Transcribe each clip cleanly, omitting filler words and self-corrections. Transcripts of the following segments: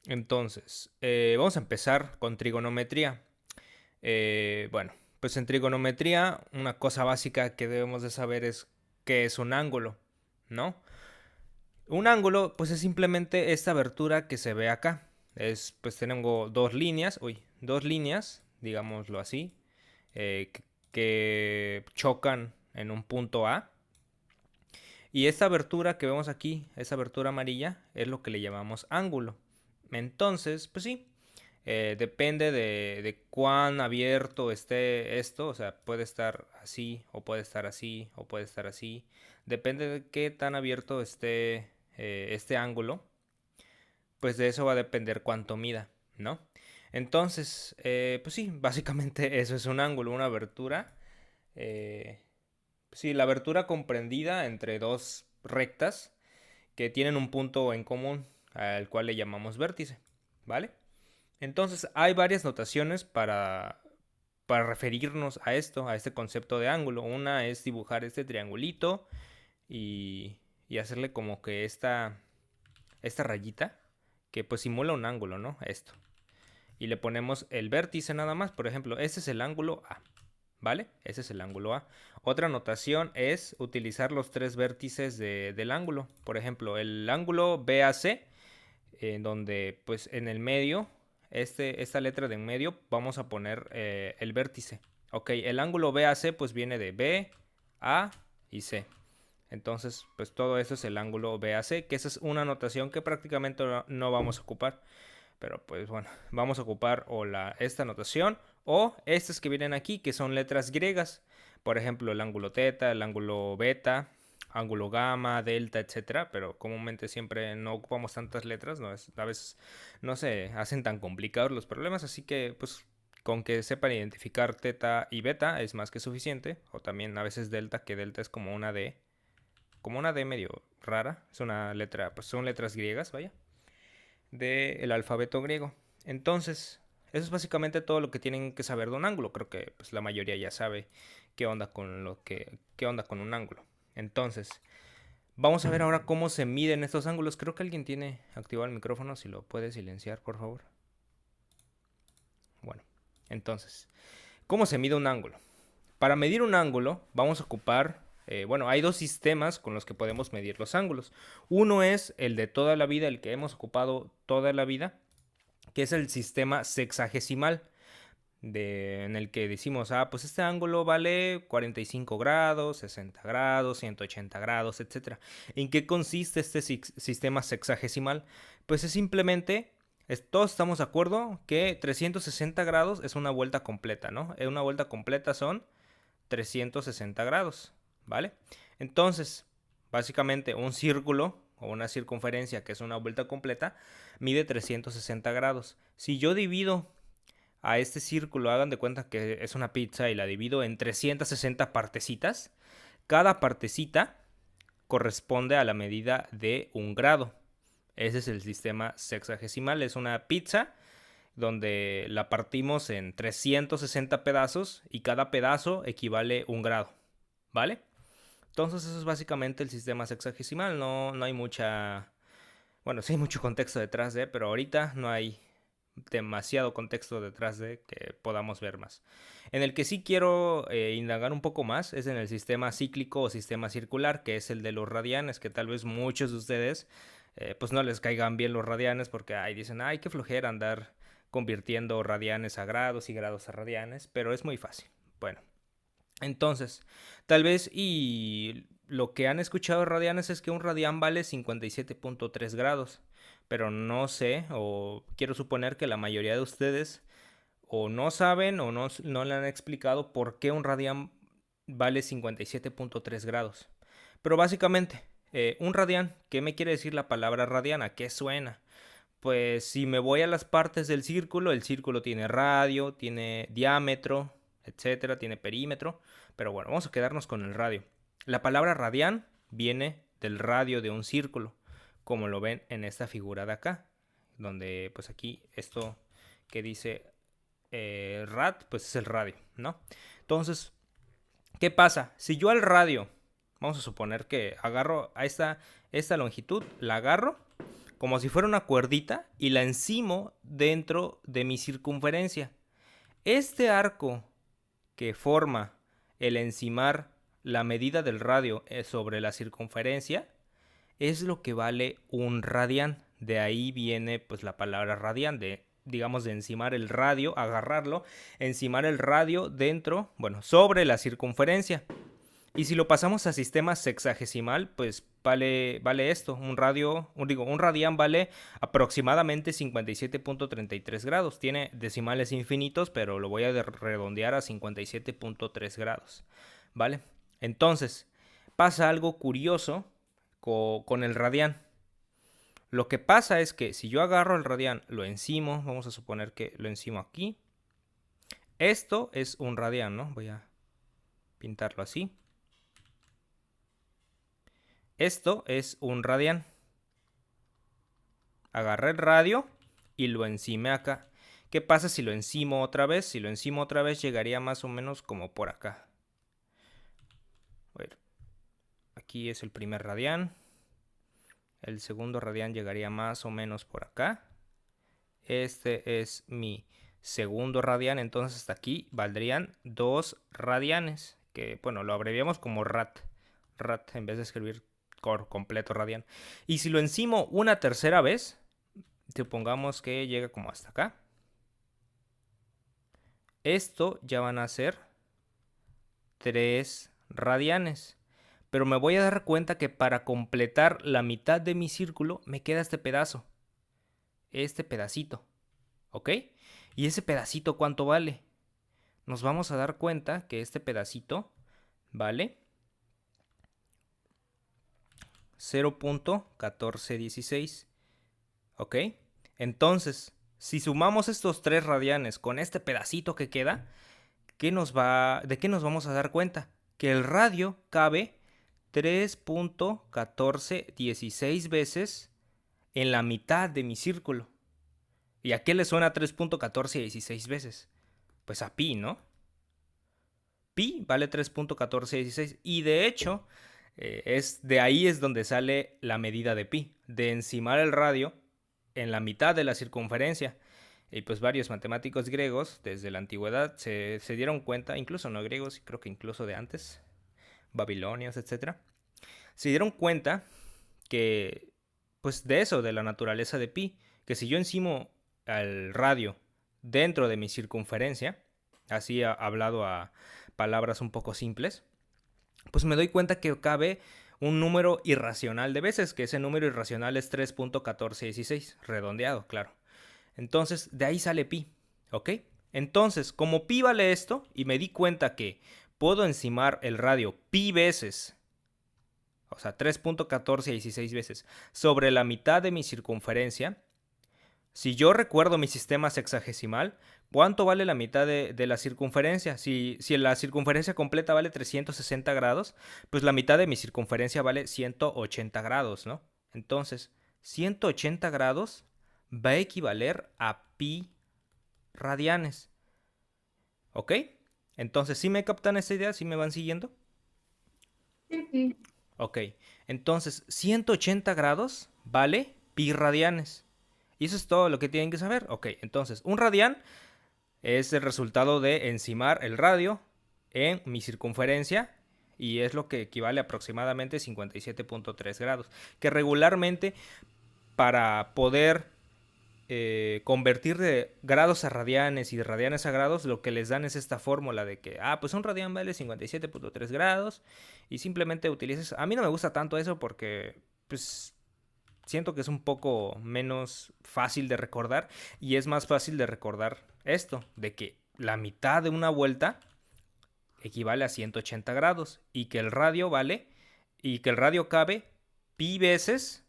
Entonces, vamos a empezar con trigonometría. Bueno, pues en trigonometría una cosa básica que debemos de saber es qué es un ángulo, ¿no? Un ángulo, pues es simplemente esta abertura que se ve acá. Pues tengo dos líneas, digámoslo así, que chocan en un punto A. Y esta abertura que vemos aquí, esa abertura amarilla, es lo que le llamamos ángulo. Entonces, pues sí, depende de cuán abierto esté esto, o sea, puede estar así, o puede estar así, o puede estar así. Depende de qué tan abierto esté este ángulo, pues de eso va a depender cuánto mida, ¿no? Entonces, pues sí, básicamente eso es un ángulo, una abertura. eh, sí, la abertura comprendida entre dos rectas que tienen un punto en común al cual le llamamos vértice, ¿vale? Entonces hay varias notaciones para referirnos a esto, a este concepto de ángulo. Una es dibujar este triangulito y hacerle como que esta rayita que pues simula un ángulo, ¿no? Esto. Y le ponemos el vértice nada más. Por ejemplo, este es el ángulo A. ¿Vale? Ese es el ángulo A. Otra notación es utilizar los tres vértices del ángulo. Por ejemplo, el ángulo BAC, en donde pues en el medio, esta letra de en medio, vamos a poner el vértice. Ok, el ángulo BAC pues viene de B, A y C. Entonces, pues todo eso es el ángulo BAC, que esa es una notación que prácticamente no vamos a ocupar. Pero pues bueno, vamos a ocupar esta notación o estas que vienen aquí, que son letras griegas. Por ejemplo, el ángulo teta, el ángulo beta, ángulo gamma, delta, etcétera. Pero comúnmente siempre no ocupamos tantas letras, ¿no? A veces no se hacen tan complicados los problemas, así que pues con que sepan identificar teta y beta es más que suficiente. O también a veces delta, que delta es como una D medio rara. Es una letra, pues son letras griegas, vaya, del alfabeto griego. Entonces, eso es básicamente todo lo que tienen que saber de un ángulo. Creo que pues, la mayoría ya sabe qué onda con un ángulo. Entonces, vamos a ver ahora cómo se miden estos ángulos. Creo que alguien tiene activado el micrófono, si lo puede silenciar, por favor. Bueno, entonces, ¿cómo se mide un ángulo? Para medir un ángulo, vamos a ocupar, bueno, hay dos sistemas con los que podemos medir los ángulos. Uno es el de toda la vida, el que hemos ocupado toda la vida, que es el sistema sexagesimal, en el que decimos, pues este ángulo vale 45 grados, 60 grados, 180 grados, etcétera. ¿En qué consiste este sistema sexagesimal? Pues es simplemente, todos estamos de acuerdo que 360 grados es una vuelta completa, ¿no? Una vuelta completa son 360 grados, ¿vale? Entonces, básicamente un círculo o una circunferencia, que es una vuelta completa, mide 360 grados. Si yo divido a este círculo, hagan de cuenta que es una pizza y la divido en 360 partecitas, cada partecita corresponde a la medida de un grado. Ese es el sistema sexagesimal, es una pizza donde la partimos en 360 pedazos y cada pedazo equivale a un grado, ¿vale? Entonces eso es básicamente el sistema sexagesimal, no hay mucha, bueno, sí hay mucho contexto detrás de, pero ahorita no hay demasiado contexto detrás de que podamos ver más. En el que sí quiero indagar un poco más es en el sistema cíclico o sistema circular, que es el de los radianes, que tal vez muchos de ustedes pues no les caigan bien los radianes porque ahí dicen, ay, qué flojera andar convirtiendo radianes a grados y grados a radianes, pero es muy fácil. Bueno, entonces, tal vez y lo que han escuchado de radianes es que un radián vale 57.3 grados, pero no sé, o quiero suponer que la mayoría de ustedes o no saben o no le han explicado por qué un radián vale 57.3 grados. Pero básicamente, un radián, ¿qué me quiere decir la palabra radián? ¿A qué suena? Pues si me voy a las partes del círculo, el círculo tiene radio, tiene diámetro, etcétera, tiene perímetro. Pero bueno, vamos a quedarnos con el radio. La palabra radián viene del radio de un círculo, como lo ven en esta figura de acá, donde pues aquí esto que dice rad, pues es el radio, ¿no? Entonces, ¿qué pasa? Si yo al radio, vamos a suponer que agarro a esta longitud, la agarro, como si fuera una cuerdita, y la encimo dentro de mi circunferencia. Este arco que forma el encimar la medida del radio sobre la circunferencia es lo que vale un radián. De ahí viene pues la palabra radián, de digamos de encimar el radio, agarrarlo, encimar el radio dentro, bueno, sobre la circunferencia. Y si lo pasamos a sistema sexagesimal, pues vale esto, un radián vale aproximadamente 57.33 grados. Tiene decimales infinitos, pero lo voy a redondear a 57.3 grados, ¿vale? Entonces, pasa algo curioso con el radián. Lo que pasa es que si yo agarro el radián, lo encimo, vamos a suponer que lo encimo aquí. Esto es un radián, ¿no? Voy a pintarlo así. Esto es un radián. Agarré el radio y lo encimé acá. ¿Qué pasa si lo encimo otra vez? Si lo encimo otra vez llegaría más o menos como por acá. A ver, aquí es el primer radián. El segundo radián llegaría más o menos por acá. Este es mi segundo radián, entonces hasta aquí valdrían 2 radianes, que bueno, lo abreviamos como rad, en vez de escribir completo radián. Y si lo encimo una tercera vez, supongamos que llega como hasta acá, esto ya van a ser 3 radianes. Pero me voy a dar cuenta que para completar la mitad de mi círculo me queda este pedazo, este pedacito, ¿ok? ¿Y ese pedacito cuánto vale? Nos vamos a dar cuenta que este pedacito vale 0.1416, ¿ok? Entonces, si sumamos estos 3 radianes con este pedacito que queda, ¿de qué nos vamos a dar cuenta? Que el radio cabe 3.1416 veces en la mitad de mi círculo. ¿Y a qué le suena 3.1416 veces? Pues a pi, ¿no? Pi vale 3.1416 y de hecho de ahí es donde sale la medida de pi, de encimar el radio en la mitad de la circunferencia. Y pues varios matemáticos griegos desde la antigüedad se dieron cuenta, incluso no griegos, creo que incluso de antes, babilonios, etcétera, se dieron cuenta que pues de eso, de la naturaleza de pi, que si yo encimo al radio dentro de mi circunferencia, así hablado a palabras un poco simples, pues me doy cuenta que cabe un número irracional de veces, que ese número irracional es 3.1416, redondeado, claro. Entonces, de ahí sale pi, ¿ok? Entonces, como pi vale esto, y me di cuenta que puedo encimar el radio pi veces, o sea, 3.1416 veces, sobre la mitad de mi circunferencia. Si yo recuerdo mi sistema sexagesimal, ¿cuánto vale la mitad de la circunferencia? Si la circunferencia completa vale 360 grados, pues la mitad de mi circunferencia vale 180 grados, ¿no? Entonces, 180 grados va a equivaler a pi radianes. ¿Ok? Entonces, ¿sí me captan esta idea? ¿Sí me van siguiendo? Sí. Ok. Entonces, 180 grados vale pi radianes. Y eso es todo lo que tienen que saber. Ok, entonces, un radián es el resultado de encimar el radio en mi circunferencia y es lo que equivale a aproximadamente 57.3 grados. Que regularmente para poder convertir de grados a radianes y de radianes a grados, lo que les dan es esta fórmula de que, pues un radián vale 57.3 grados y simplemente utilices... A mí no me gusta tanto eso porque, pues, siento que es un poco menos fácil de recordar y es más fácil de recordar esto, de que la mitad de una vuelta equivale a 180 grados y que el radio cabe pi veces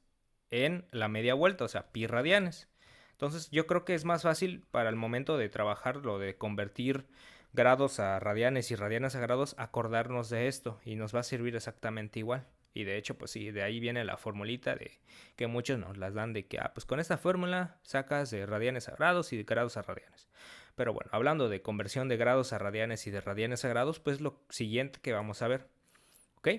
en la media vuelta, o sea, pi radianes. Entonces yo creo que es más fácil para el momento de trabajar lo de convertir grados a radianes y radianes a grados, acordarnos de esto y nos va a servir exactamente igual. Y de hecho, pues sí, de ahí viene la formulita de que muchos nos las dan de que, pues con esta fórmula sacas de radianes a grados y de grados a radianes. Pero bueno, hablando de conversión de grados a radianes y de radianes a grados, pues lo siguiente que vamos a ver, ¿ok?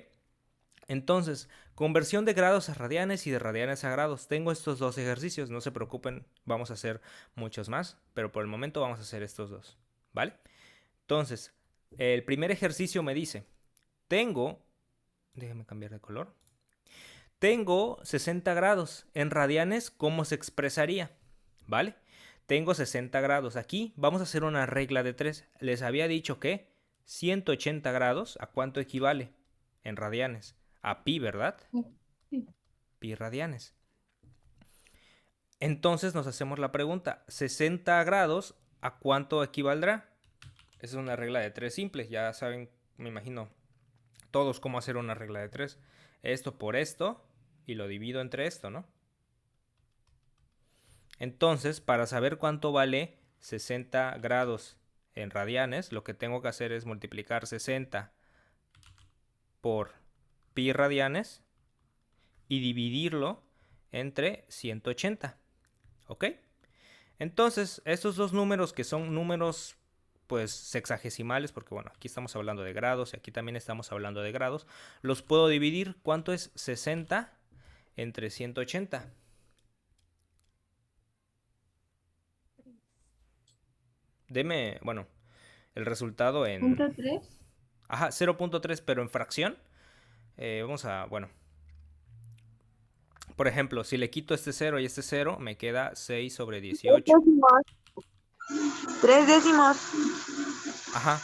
Entonces, conversión de grados a radianes y de radianes a grados. Tengo estos dos ejercicios, no se preocupen, vamos a hacer muchos más, pero por el momento vamos a hacer estos dos, ¿vale? Entonces, el primer ejercicio me dice, déjame cambiar de color, tengo 60 grados. En radianes, ¿cómo se expresaría? ¿Vale? Tengo 60 grados. Aquí vamos a hacer una regla de 3. Les había dicho que 180 grados, ¿a cuánto equivale? En radianes. A pi, ¿verdad? Sí. Pi radianes. Entonces nos hacemos la pregunta, 60 grados, ¿a cuánto equivaldrá? Esa es una regla de 3 simple. Ya saben, me imagino, todos cómo hacer una regla de 3. Esto por esto y lo divido entre esto, ¿no? Entonces, para saber cuánto vale 60 grados en radianes, lo que tengo que hacer es multiplicar 60 por pi radianes y dividirlo entre 180. ¿Ok? Entonces, estos dos números que son números pues sexagesimales, porque bueno, aquí estamos hablando de grados y aquí también estamos hablando de grados, los puedo dividir. ¿Cuánto es 60 entre 180? Deme, bueno, el resultado en... Punto 3. Ajá, 0.3, pero en fracción. Vamos a, bueno, por ejemplo, si le quito este 0 y este 0, me queda 6 sobre 18. Tres décimos. Ajá.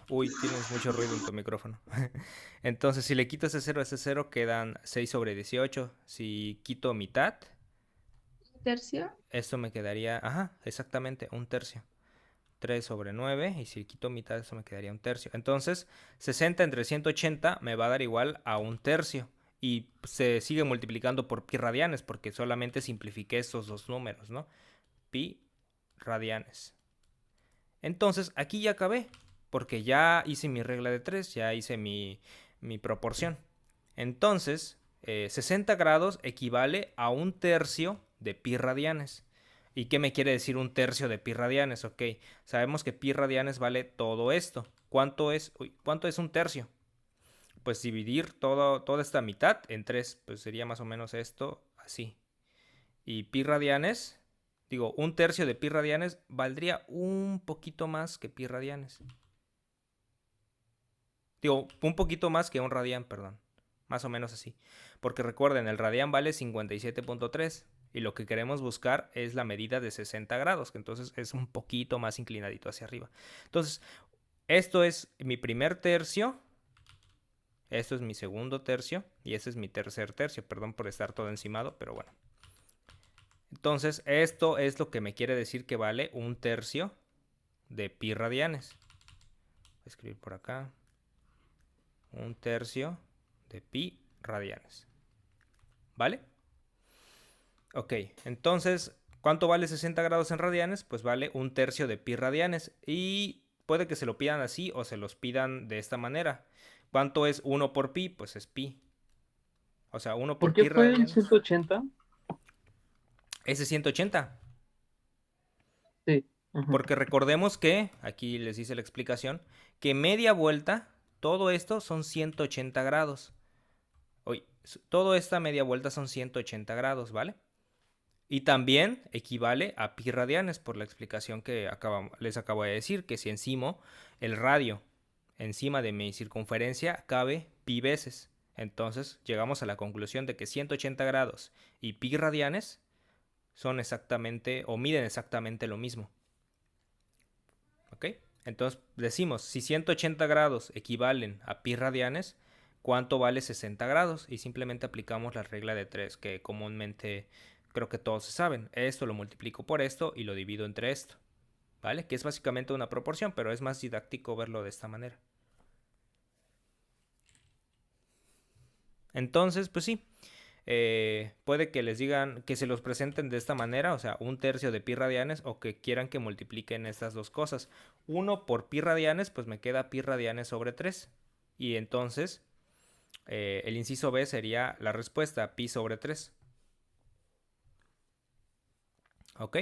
Uy, tienes mucho ruido en tu micrófono. Entonces, si le quito ese 0 a ese 0, quedan 6 sobre 18. Si quito mitad, Tercio. esto me quedaría, ajá, exactamente, un tercio. 3 sobre 9, y si quito mitad, eso me quedaría un tercio. Entonces, 60 entre 180 me va a dar igual a un tercio. Y se sigue multiplicando por pi radianes, porque solamente simplifiqué estos dos números, ¿no? Pi radianes. Entonces, aquí ya acabé, porque ya hice mi regla de 3, ya hice mi proporción. Entonces, 60 grados equivale a un tercio de pi radianes. ¿Y qué me quiere decir un tercio de pi radianes? Ok, sabemos que pi radianes vale todo esto. ¿Cuánto es, cuánto es un tercio? Pues dividir toda esta mitad en 3, pues sería más o menos esto, así. Y pi radianes, digo, un tercio de pi radianes valdría un poquito más que pi radianes. Digo, un poquito más que un radián, perdón. Más o menos así. Porque recuerden, el radián vale 57.3 y lo que queremos buscar es la medida de 60 grados, que entonces es un poquito más inclinadito hacia arriba. Entonces, esto es mi primer tercio, esto es mi segundo tercio y este es mi tercer tercio. Perdón por estar todo encimado, pero bueno. Entonces, esto es lo que me quiere decir que vale un tercio de pi radianes. Voy a escribir por acá. Un tercio de pi radianes. ¿Vale? Ok, entonces, ¿cuánto vale 60 grados en radianes? Pues vale un tercio de pi radianes. Y puede que se lo pidan así o se los pidan de esta manera. ¿Cuánto es 1 por pi? Pues es pi. O sea, 1 ¿Por por qué pi fue el radianes. 180? Ese es 180. Sí. Ajá. Porque recordemos que, aquí les hice la explicación, que media vuelta, todo esto son 180 grados. Oye, toda esta media vuelta son 180 grados, ¿vale? Y también equivale a pi radianes por la explicación que les acabo de decir, que si encima el radio encima de mi circunferencia cabe pi veces. Entonces llegamos a la conclusión de que 180 grados y pi radianes son exactamente o miden exactamente lo mismo. ¿Ok? Entonces decimos, si 180 grados equivalen a pi radianes, ¿cuánto vale 60 grados? Y simplemente aplicamos la regla de 3, que comúnmente creo que todos se saben. Esto lo multiplico por esto y lo divido entre esto. ¿Vale? Que es básicamente una proporción, pero es más didáctico verlo de esta manera. Entonces, pues sí, puede que les digan que se los presenten de esta manera, o sea, un tercio de pi radianes, o que quieran que multipliquen estas dos cosas. 1 por pi radianes, pues me queda pi radianes sobre 3. Y entonces, el inciso B sería la respuesta, pi sobre 3. ¿Ok?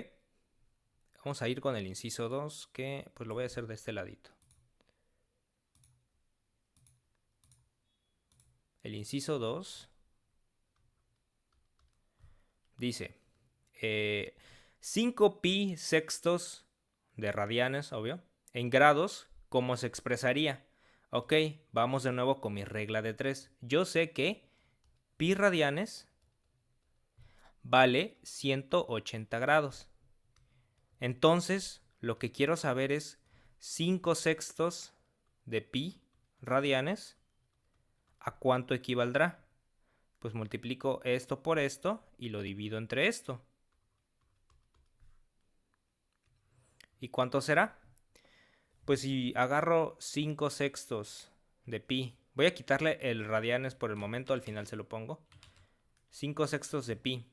Vamos a ir con el inciso 2, que pues lo voy a hacer de este ladito. El inciso 2 dice 5 pi sextos de radianes, obvio, en grados, ¿cómo se expresaría? Ok, vamos de nuevo con mi regla de 3. Yo sé que pi radianes vale 180 grados. Entonces, lo que quiero saber es 5 sextos de pi radianes, ¿a cuánto equivaldrá? Pues multiplico esto por esto y lo divido entre esto. ¿Y cuánto será? Pues si agarro 5 sextos de pi, voy a quitarle el radianes por el momento, al final se lo pongo. 5 sextos de pi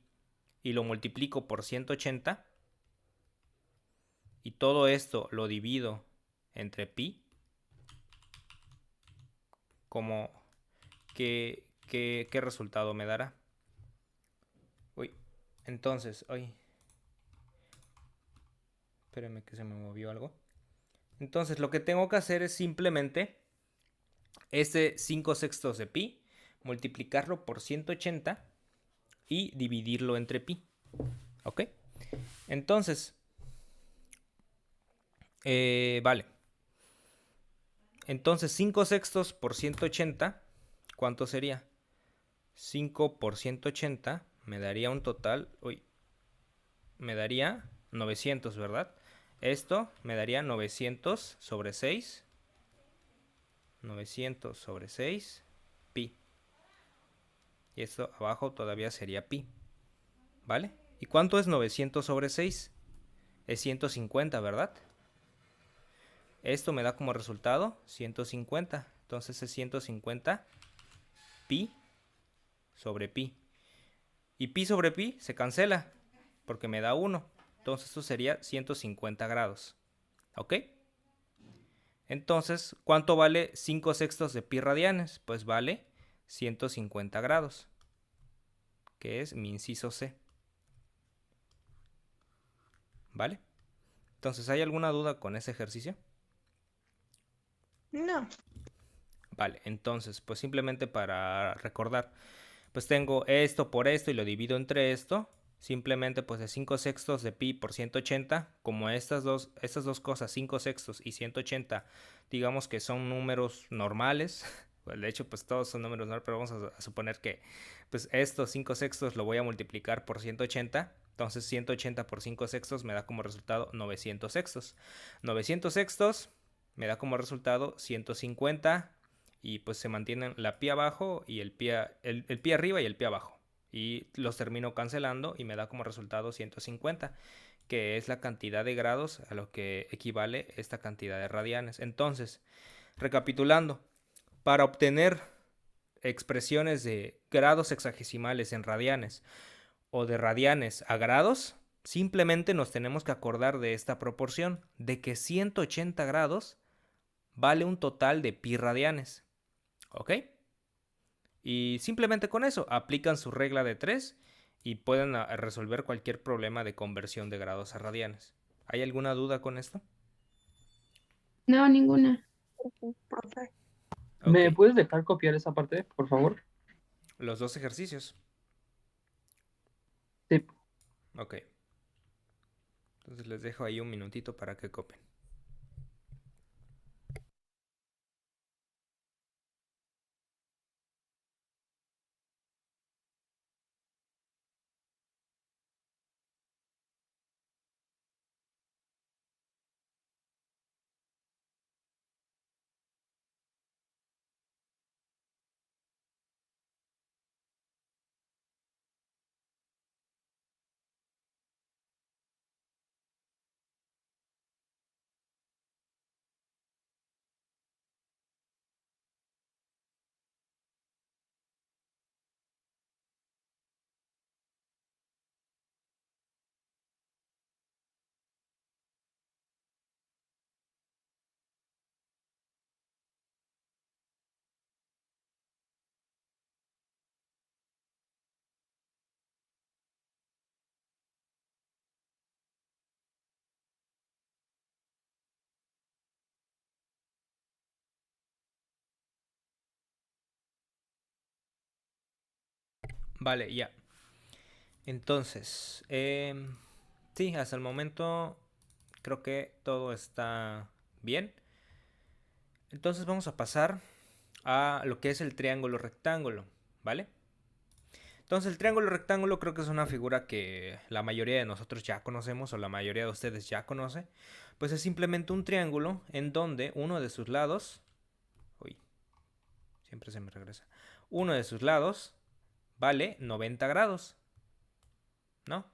y lo multiplico por 180 y todo esto lo divido entre pi, como ¿qué resultado me dará? Uy, entonces, espérenme que se me movió algo. Entonces lo que tengo que hacer es simplemente este 5 sextos de pi, multiplicarlo por 180 y dividirlo entre pi. ¿Ok? Entonces, vale. Entonces 5 sextos por 180, ¿cuánto sería? 5 por 180 me daría un total, me daría 900, ¿verdad? Esto me daría 900 sobre 6. 900 sobre 6 pi. Y esto abajo todavía sería pi. ¿Vale? ¿Y cuánto es 900 sobre 6? Es 150, ¿verdad? Esto me da como resultado 150. Entonces es 150 pi sobre pi. Y pi sobre pi se cancela porque me da 1. Entonces esto sería 150 grados. ¿Ok? Entonces, ¿cuánto vale 5 sextos de pi radianes? Pues vale 150 grados, que es mi inciso C. ¿Vale? Entonces, ¿hay alguna duda con ese ejercicio? No. Vale, entonces, pues simplemente para recordar, pues tengo esto por esto y lo divido entre esto. Simplemente pues de 5 sextos de pi por 180, como estas dos cosas, 5 sextos y 180, digamos que son números normales. Pues, de hecho, pues todos son números normales, pero vamos a suponer que pues estos 5 sextos lo voy a multiplicar por 180. Entonces 180 por 5 sextos me da como resultado 900 sextos. 900 sextos me da como resultado 150 y pues se mantienen la pi abajo y el pi arriba y el pi abajo. Y los termino cancelando y me da como resultado 150, que es la cantidad de grados a lo que equivale esta cantidad de radianes. Entonces, recapitulando, para obtener expresiones de grados sexagesimales en radianes o de radianes a grados, simplemente nos tenemos que acordar de esta proporción, de que 180 grados vale un total de pi radianes. ¿Ok? Y simplemente con eso aplican su regla de 3 y pueden resolver cualquier problema de conversión de grados a radianes. ¿Hay alguna duda con esto? No, ninguna. Profe. ¿Me Ok, puedes dejar copiar esa parte, por favor? los dos ejercicios. Sí. Ok, entonces les dejo ahí un minutito para que copien. Vale, ya. Entonces, sí, hasta el momento creo que todo está bien. Entonces vamos a pasar a lo que es el triángulo rectángulo, ¿vale? Entonces el triángulo rectángulo creo que es una figura que la mayoría de nosotros ya conocemos o la mayoría de ustedes ya conoce. Pues es simplemente un triángulo en donde uno de sus lados... Uy, siempre se me regresa. Uno de sus lados vale 90 grados, ¿no?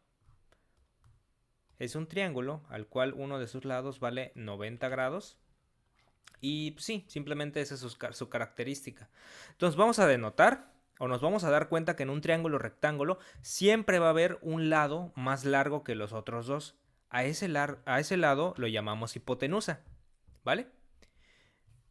Es un triángulo al cual uno de sus lados vale 90 grados. Y sí, simplemente esa es su característica. Entonces vamos a denotar o nos vamos a dar cuenta que en un triángulo rectángulo siempre va a haber un lado más largo que los otros dos. A ese lado lo llamamos hipotenusa, ¿vale?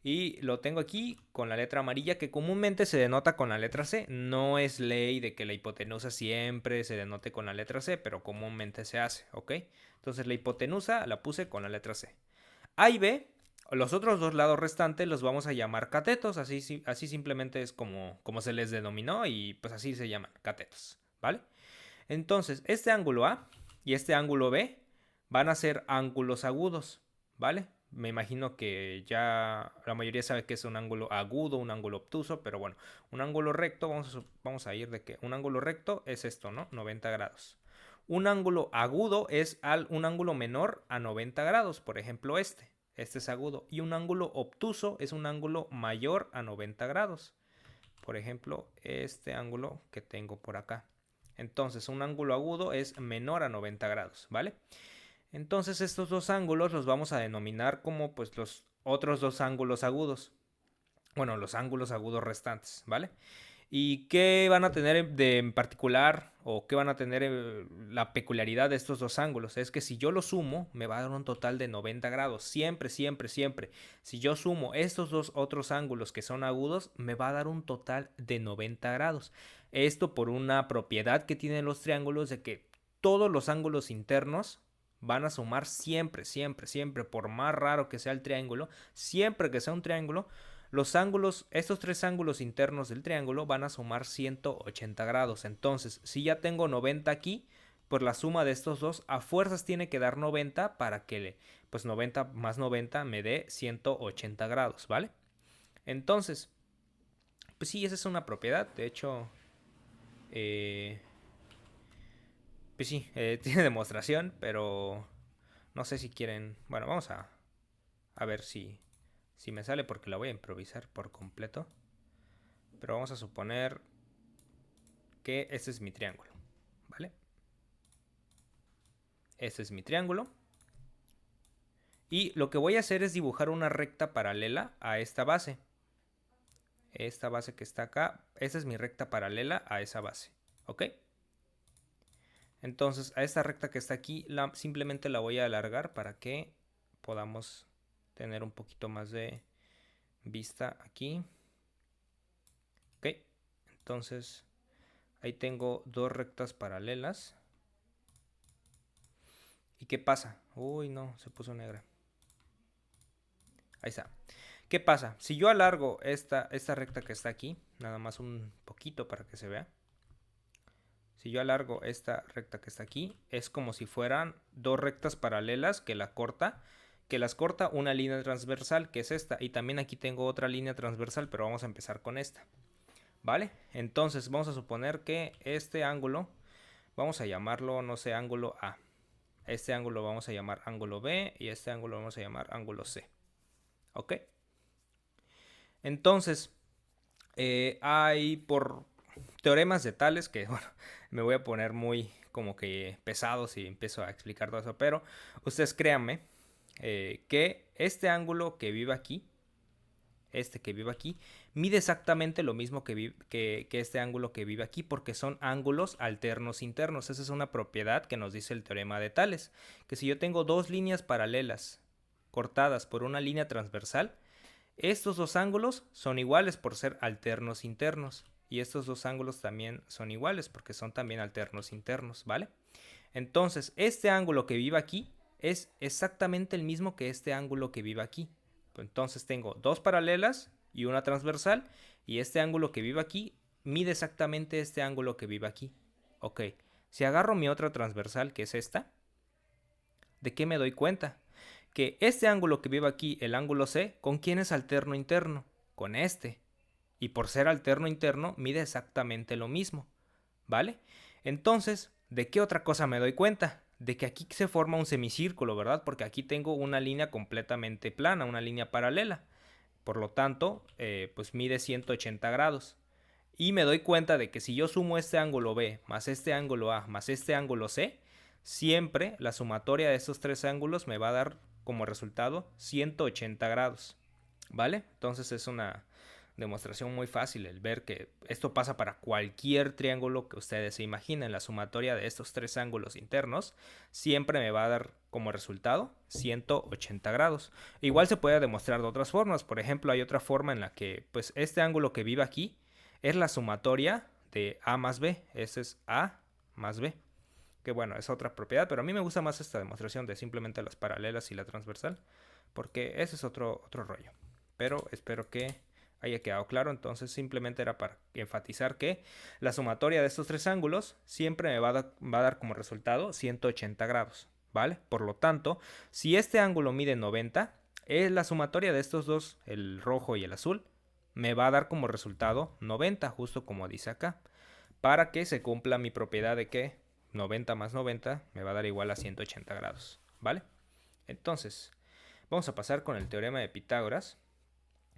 Y lo tengo aquí con la letra amarilla que comúnmente se denota con la letra C. No es ley de que la hipotenusa siempre se denote con la letra C, pero comúnmente se hace, ¿ok? Entonces la hipotenusa la puse con la letra C. A y B, los otros dos lados restantes los vamos a llamar catetos, así simplemente es como se les denominó y pues así se llaman, catetos, ¿vale? Entonces, este ángulo A y este ángulo B van a ser ángulos agudos, ¿vale? Me imagino que ya la mayoría sabe que es un ángulo agudo, un ángulo obtuso, pero bueno, un ángulo recto, vamos a ir de que un ángulo recto es esto, ¿no? 90 grados. Un ángulo agudo es un ángulo menor a 90 grados, por ejemplo este es agudo. Y un ángulo obtuso es un ángulo mayor a 90 grados, por ejemplo este ángulo que tengo por acá. Entonces un ángulo agudo es menor a 90 grados, ¿vale? Entonces estos dos ángulos los vamos a denominar como pues los otros dos ángulos agudos. Bueno, los ángulos agudos restantes, ¿vale? ¿Y qué van a tener en particular o qué van a tener la peculiaridad de estos dos ángulos? Es que si yo lo sumo, me va a dar un total de 90 grados. Siempre, siempre, siempre. Si yo sumo estos dos otros ángulos que son agudos, me va a dar un total de 90 grados. Esto por una propiedad que tienen los triángulos de que todos los ángulos internos van a sumar siempre, siempre, siempre, por más raro que sea el triángulo, siempre que sea un triángulo, los ángulos, estos tres ángulos internos del triángulo van a sumar 180 grados. Entonces, si ya tengo 90 aquí, pues la suma de estos dos a fuerzas tiene que dar 90 para que pues 90 más 90 me dé 180 grados, ¿vale? Entonces, pues sí, esa es una propiedad. De hecho, pues sí, tiene demostración, pero no sé si quieren... Bueno, vamos a ver si me sale porque la voy a improvisar por completo. Pero vamos a suponer que este es mi triángulo, ¿vale? Este es mi triángulo. Y lo que voy a hacer es dibujar una recta paralela a esta base. Esta base que está acá, esta es mi recta paralela a esa base, ¿ok? Entonces a esta recta que está aquí simplemente la voy a alargar para que podamos tener un poquito más de vista aquí. Ok, entonces ahí tengo dos rectas paralelas. ¿Y qué pasa? Uy, no, se puso negra. Ahí está. ¿Qué pasa? Si yo alargo esta recta que está aquí, nada más un poquito para que se vea. Si yo alargo esta recta que está aquí, es como si fueran dos rectas paralelas que las corta una línea transversal, que es esta. Y también aquí tengo otra línea transversal, pero vamos a empezar con esta. ¿Vale? Entonces vamos a suponer que este ángulo, vamos a llamarlo, no sé, ángulo A. Este ángulo vamos a llamar ángulo B y este ángulo vamos a llamar ángulo C. ¿Ok? Entonces, hay por teoremas de Tales que, bueno, me voy a poner muy como que pesado si empiezo a explicar todo eso, pero ustedes créanme que este ángulo que vive aquí, mide exactamente lo mismo que este ángulo que vive aquí, porque son ángulos alternos internos. Esa es una propiedad que nos dice el teorema de Tales, que si yo tengo dos líneas paralelas cortadas por una línea transversal, estos dos ángulos son iguales por ser alternos internos. Y estos dos ángulos también son iguales porque son también alternos internos, ¿vale? Entonces, este ángulo que vive aquí es exactamente el mismo que este ángulo que vive aquí. Entonces tengo dos paralelas y una transversal. Y este ángulo que vive aquí mide exactamente este ángulo que vive aquí. Ok, si agarro mi otra transversal, que es esta, ¿de qué me doy cuenta? Que este ángulo que vive aquí, el ángulo C, ¿con quién es alterno interno? Con este. Y por ser alterno interno, mide exactamente lo mismo, ¿vale? Entonces, ¿de qué otra cosa me doy cuenta? De que aquí se forma un semicírculo, ¿verdad? Porque aquí tengo una línea completamente plana, una línea paralela. Por lo tanto, pues mide 180 grados. Y me doy cuenta de que si yo sumo este ángulo B más este ángulo A más este ángulo C, siempre la sumatoria de estos tres ángulos me va a dar como resultado 180 grados. ¿Vale? Entonces es una demostración muy fácil el ver que esto pasa para cualquier triángulo que ustedes se imaginen. La sumatoria de estos tres ángulos internos siempre me va a dar como resultado 180 grados. Igual se puede demostrar de otras formas. Por ejemplo, hay otra forma en la que pues este ángulo que vive aquí es la sumatoria de A más B. Ese es A más B. Que bueno, es otra propiedad, pero a mí me gusta más esta demostración de simplemente las paralelas y la transversal, porque ese es otro rollo. Pero espero que haya quedado claro. Entonces simplemente era para enfatizar que la sumatoria de estos tres ángulos siempre me va a dar como resultado 180 grados, ¿vale? Por lo tanto, si este ángulo mide 90, es la sumatoria de estos dos, el rojo y el azul, me va a dar como resultado 90, justo como dice acá, para que se cumpla mi propiedad de que 90 más 90 me va a dar igual a 180 grados, ¿vale? Entonces, vamos a pasar con el teorema de Pitágoras,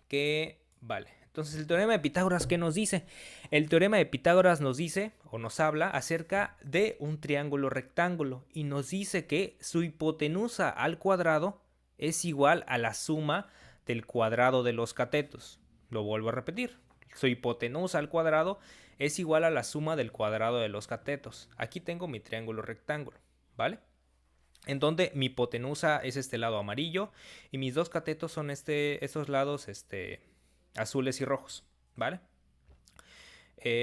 que vale. Entonces, el teorema de Pitágoras, ¿qué nos dice? El teorema de Pitágoras nos dice, o nos habla, acerca de un triángulo rectángulo, y nos dice que su hipotenusa al cuadrado es igual a la suma del cuadrado de los catetos. Lo vuelvo a repetir. Su hipotenusa al cuadrado es igual a la suma del cuadrado de los catetos. Aquí tengo mi triángulo rectángulo, ¿vale? En donde mi hipotenusa es este lado amarillo y mis dos catetos son estos lados azules y rojos, ¿vale?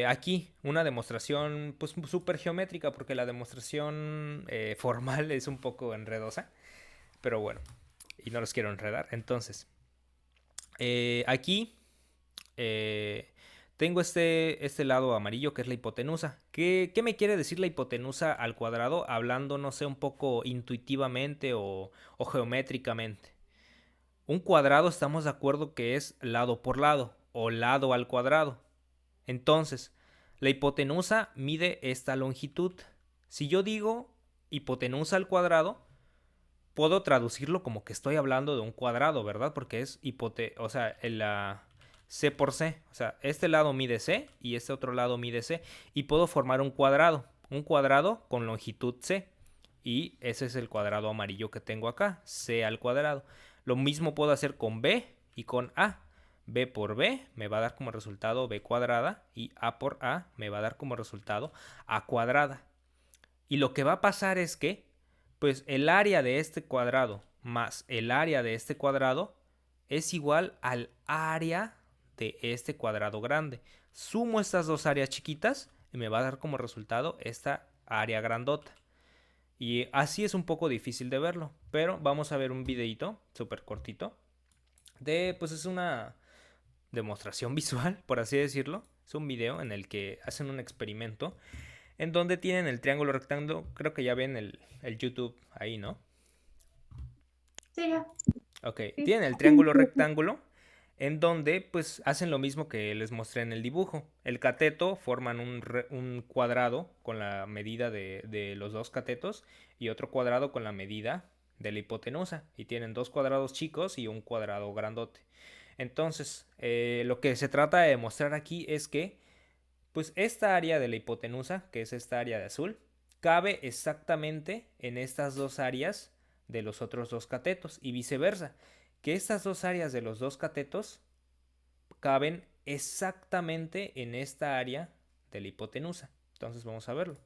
Aquí una demostración pues súper geométrica, porque la demostración formal es un poco enredosa, pero bueno, y no los quiero enredar. Entonces, aquí tengo este lado amarillo que es la hipotenusa. ¿Qué me quiere decir la hipotenusa al cuadrado? Hablando, no sé, un poco intuitivamente o geométricamente. Un cuadrado estamos de acuerdo que es lado por lado o lado al cuadrado. Entonces, la hipotenusa mide esta longitud. Si yo digo hipotenusa al cuadrado, puedo traducirlo como que estoy hablando de un cuadrado, ¿verdad? Porque es o sea, C por C. O sea, este lado mide C y este otro lado mide C. Y puedo formar un cuadrado con longitud C. Y ese es el cuadrado amarillo que tengo acá, C al cuadrado. Lo mismo puedo hacer con B y con A. B por B me va a dar como resultado B cuadrada y A por A me va a dar como resultado A cuadrada. Y lo que va a pasar es que, pues el área de este cuadrado más el área de este cuadrado es igual al área de este cuadrado grande. Sumo estas dos áreas chiquitas y me va a dar como resultado esta área grandota. Y así es un poco difícil de verlo, pero vamos a ver un videito súper cortito pues es una demostración visual, por así decirlo. Es un video en el que hacen un experimento en donde tienen el triángulo rectángulo. Creo que ya ven el YouTube ahí, ¿no? Sí, ya. Ok, Sí. tienen el triángulo rectángulo en donde pues hacen lo mismo que les mostré en el dibujo. El cateto forman un cuadrado con la medida de los dos catetos y otro cuadrado con la medida de la hipotenusa. Y tienen dos cuadrados chicos y un cuadrado grandote. Entonces, lo que se trata de demostrar aquí es que pues esta área de la hipotenusa, que es esta área de azul, cabe exactamente en estas dos áreas de los otros dos catetos y viceversa, que estas dos áreas de los dos catetos caben exactamente en esta área de la hipotenusa. Entonces vamos a verlo.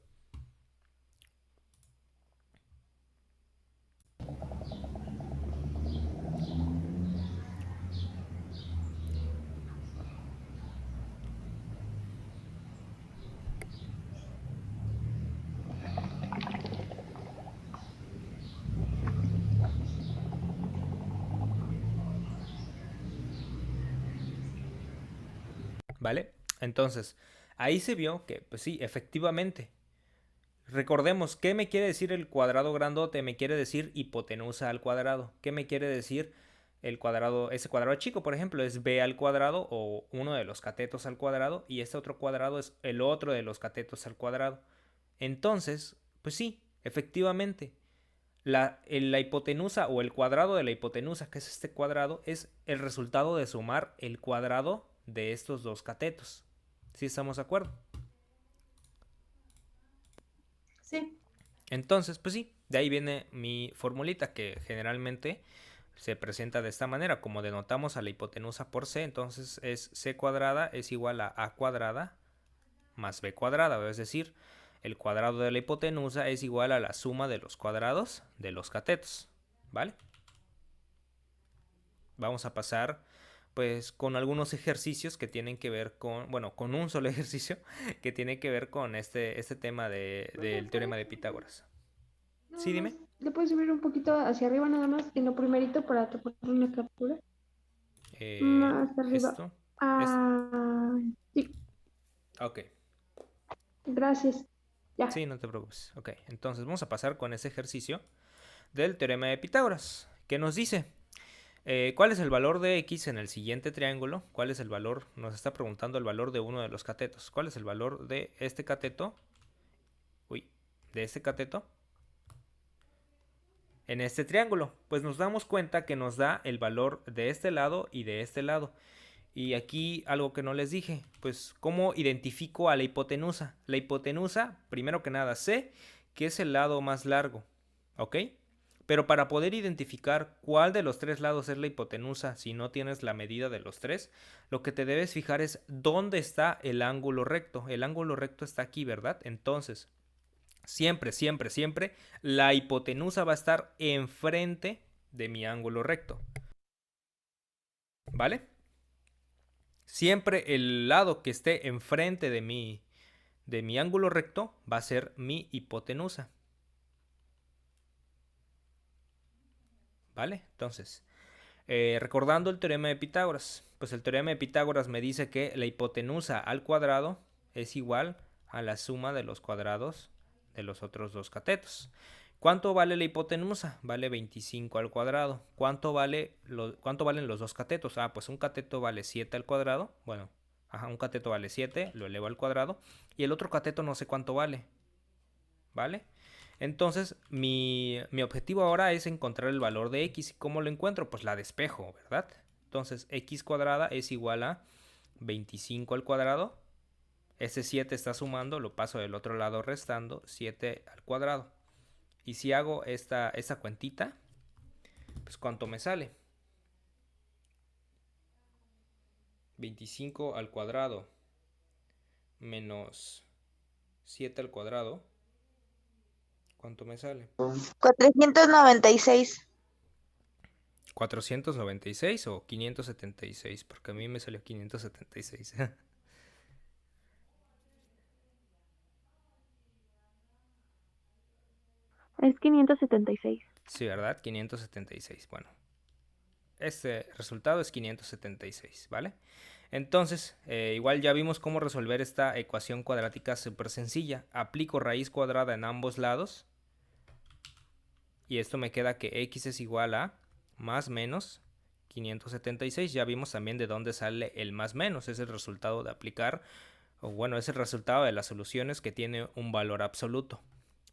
¿Vale? Entonces, Ahí se vio que, pues sí, efectivamente. Recordemos, ¿qué me quiere decir el cuadrado grandote? Me quiere decir hipotenusa al cuadrado. ¿Qué me quiere decir el cuadrado, ese cuadrado chico, por ejemplo, es b al cuadrado o uno de los catetos al cuadrado y este otro cuadrado es el otro de los catetos al cuadrado? Entonces, pues sí, efectivamente, la hipotenusa o el cuadrado de la hipotenusa, que es este cuadrado, es el resultado de sumar el cuadrado de estos dos catetos. ¿Sí estamos de acuerdo? Sí. Entonces, pues sí, de ahí viene mi formulita que generalmente se presenta de esta manera. Como denotamos a la hipotenusa por c, entonces es c cuadrada es igual a cuadrada más b cuadrada, es decir, el cuadrado de la hipotenusa es igual a la suma de los cuadrados de los catetos, ¿vale? Vamos a pasar pues con algunos ejercicios que tienen que ver con, bueno, con un solo ejercicio que tiene que ver con este tema del teorema de Pitágoras. Nada Sí, más, dime. ¿le puedes subir un poquito hacia arriba nada más en lo primerito para tomar una captura? Más arriba. Esto es, Ah, sí, ok, gracias. Ya. sí, no te preocupes. Ok, entonces vamos a pasar con ese ejercicio del teorema de Pitágoras, que nos dice, ¿cuál es el valor de x en el siguiente triángulo? ¿Cuál es el valor? Nos está preguntando el valor de uno de los catetos. ¿Cuál es el valor de este cateto? Uy, de este cateto en este triángulo. Pues nos damos cuenta que nos da el valor de este lado y de este lado. Y aquí algo que no les dije, pues ¿cómo identifico a la hipotenusa? La hipotenusa, primero que nada, sé que es el lado más largo, ¿ok? Pero para poder identificar cuál de los tres lados es la hipotenusa, si no tienes la medida de los tres, lo que te debes fijar es dónde está el ángulo recto. El ángulo recto está aquí, ¿verdad? Entonces, siempre, siempre, siempre, la hipotenusa va a estar enfrente de mi ángulo recto, ¿vale? Siempre el lado que esté enfrente de mi ángulo recto va a ser mi hipotenusa. ¿Vale? Entonces, recordando el teorema de Pitágoras, pues el teorema de Pitágoras me dice que la hipotenusa al cuadrado es igual a la suma de los cuadrados de los otros dos catetos. ¿Cuánto vale la hipotenusa? Vale 25 al cuadrado. ¿Cuánto valen los dos catetos? Ah, pues un cateto vale 7 al cuadrado. Bueno, ajá, un cateto vale 7, lo elevo al cuadrado. Y el otro cateto no sé cuánto vale. ¿Vale? Entonces, mi objetivo ahora es encontrar el valor de x. ¿Cómo lo encuentro? Pues la despejo, ¿verdad? Entonces, x cuadrada es igual a 25 al cuadrado. Ese 7 está sumando, lo paso del otro lado restando, 7 al cuadrado. Y si hago esta cuentita, pues ¿cuánto me sale? 25 al cuadrado menos 7 al cuadrado. ¿Cuánto me sale? 496. 496 o 576, porque a mí me salió 576. Es 576. Sí, ¿verdad? 576. Bueno, este resultado es 576, ¿vale? Entonces, igual ya vimos cómo resolver esta ecuación cuadrática súper sencilla. Aplico raíz cuadrada en ambos lados. Y esto me queda que x es igual a más menos 576. Ya vimos también de dónde sale el más menos. Es el resultado de aplicar, o bueno, es el resultado de las soluciones que tiene un valor absoluto.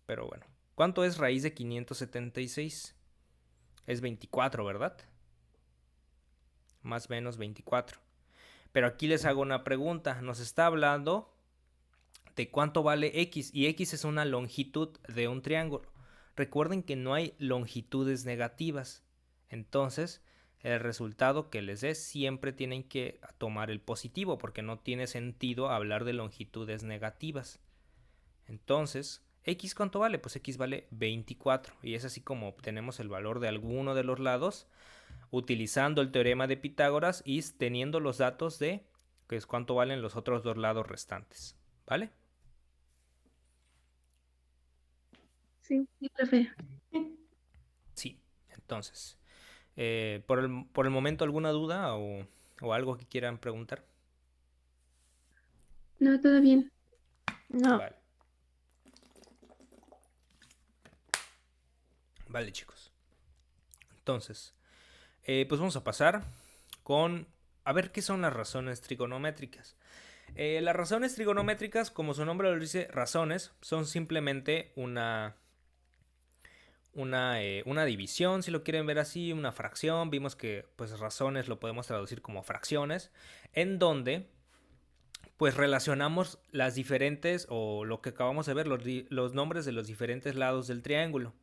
Pero bueno, ¿cuánto es raíz de 576? Es 24, ¿verdad? Más menos 24. Pero aquí les hago una pregunta. Nos está hablando de cuánto vale x. Y x es una longitud de un triángulo. Recuerden que no hay longitudes negativas. Entonces, el resultado que les dé siempre tienen que tomar el positivo, porque no tiene sentido hablar de longitudes negativas. Entonces, ¿x cuánto vale? Pues x vale 24. Y es así como obtenemos el valor de alguno de los lados utilizando el teorema de Pitágoras y teniendo los datos de que es cuánto valen los otros dos lados restantes. ¿Vale? Sí, profe. Sí. Entonces, por el momento, ¿alguna duda o algo que quieran preguntar? No, todo bien. No. Vale. Vale, chicos. Entonces, pues vamos a pasar con... A ver qué son las razones trigonométricas. Las razones trigonométricas, como su nombre lo dice, razones, son simplemente una división, si lo quieren ver así, una fracción. Vimos que pues razones lo podemos traducir como fracciones, en donde pues relacionamos las diferentes, o lo que acabamos de ver, los nombres de los diferentes lados del triángulo.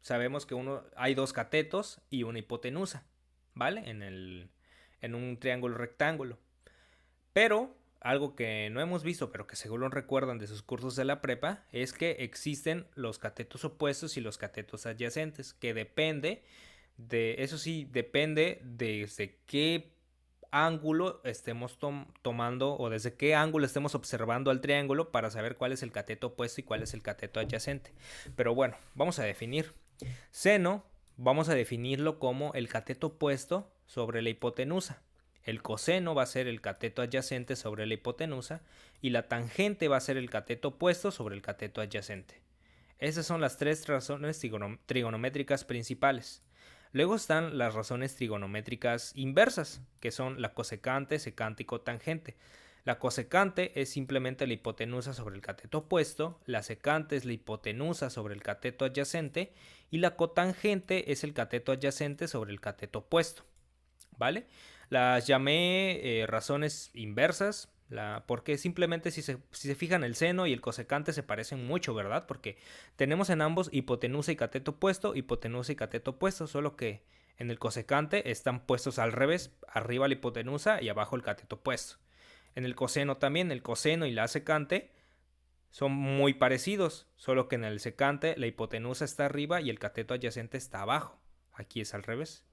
Sabemos que hay dos catetos y una hipotenusa, ¿vale? En un triángulo rectángulo. Pero algo que no hemos visto, pero que seguro recuerdan de sus cursos de la prepa, es que existen los catetos opuestos y los catetos adyacentes, que depende eso sí, depende desde qué ángulo estemos tomando, o desde qué ángulo estemos observando al triángulo, para saber cuál es el cateto opuesto y cuál es el cateto adyacente. Pero bueno, vamos a definir. Seno, vamos a definirlo como el cateto opuesto sobre la hipotenusa. El coseno va a ser el cateto adyacente sobre la hipotenusa, y la tangente va a ser el cateto opuesto sobre el cateto adyacente. Esas son las tres razones trigonométricas principales. Luego están las razones trigonométricas inversas, que son la cosecante, secante y cotangente. La cosecante es simplemente la hipotenusa sobre el cateto opuesto, la secante es la hipotenusa sobre el cateto adyacente, y la cotangente es el cateto adyacente sobre el cateto opuesto. ¿Vale? Las llamé razones inversas, porque simplemente si se fijan, el seno y el cosecante se parecen mucho, ¿verdad? Porque tenemos en ambos hipotenusa y cateto opuesto, solo que en el cosecante están puestos al revés, arriba la hipotenusa y abajo el cateto opuesto. En el coseno también, el coseno y la secante son muy parecidos, solo que en el secante la hipotenusa está arriba y el cateto adyacente está abajo. Aquí es al revés.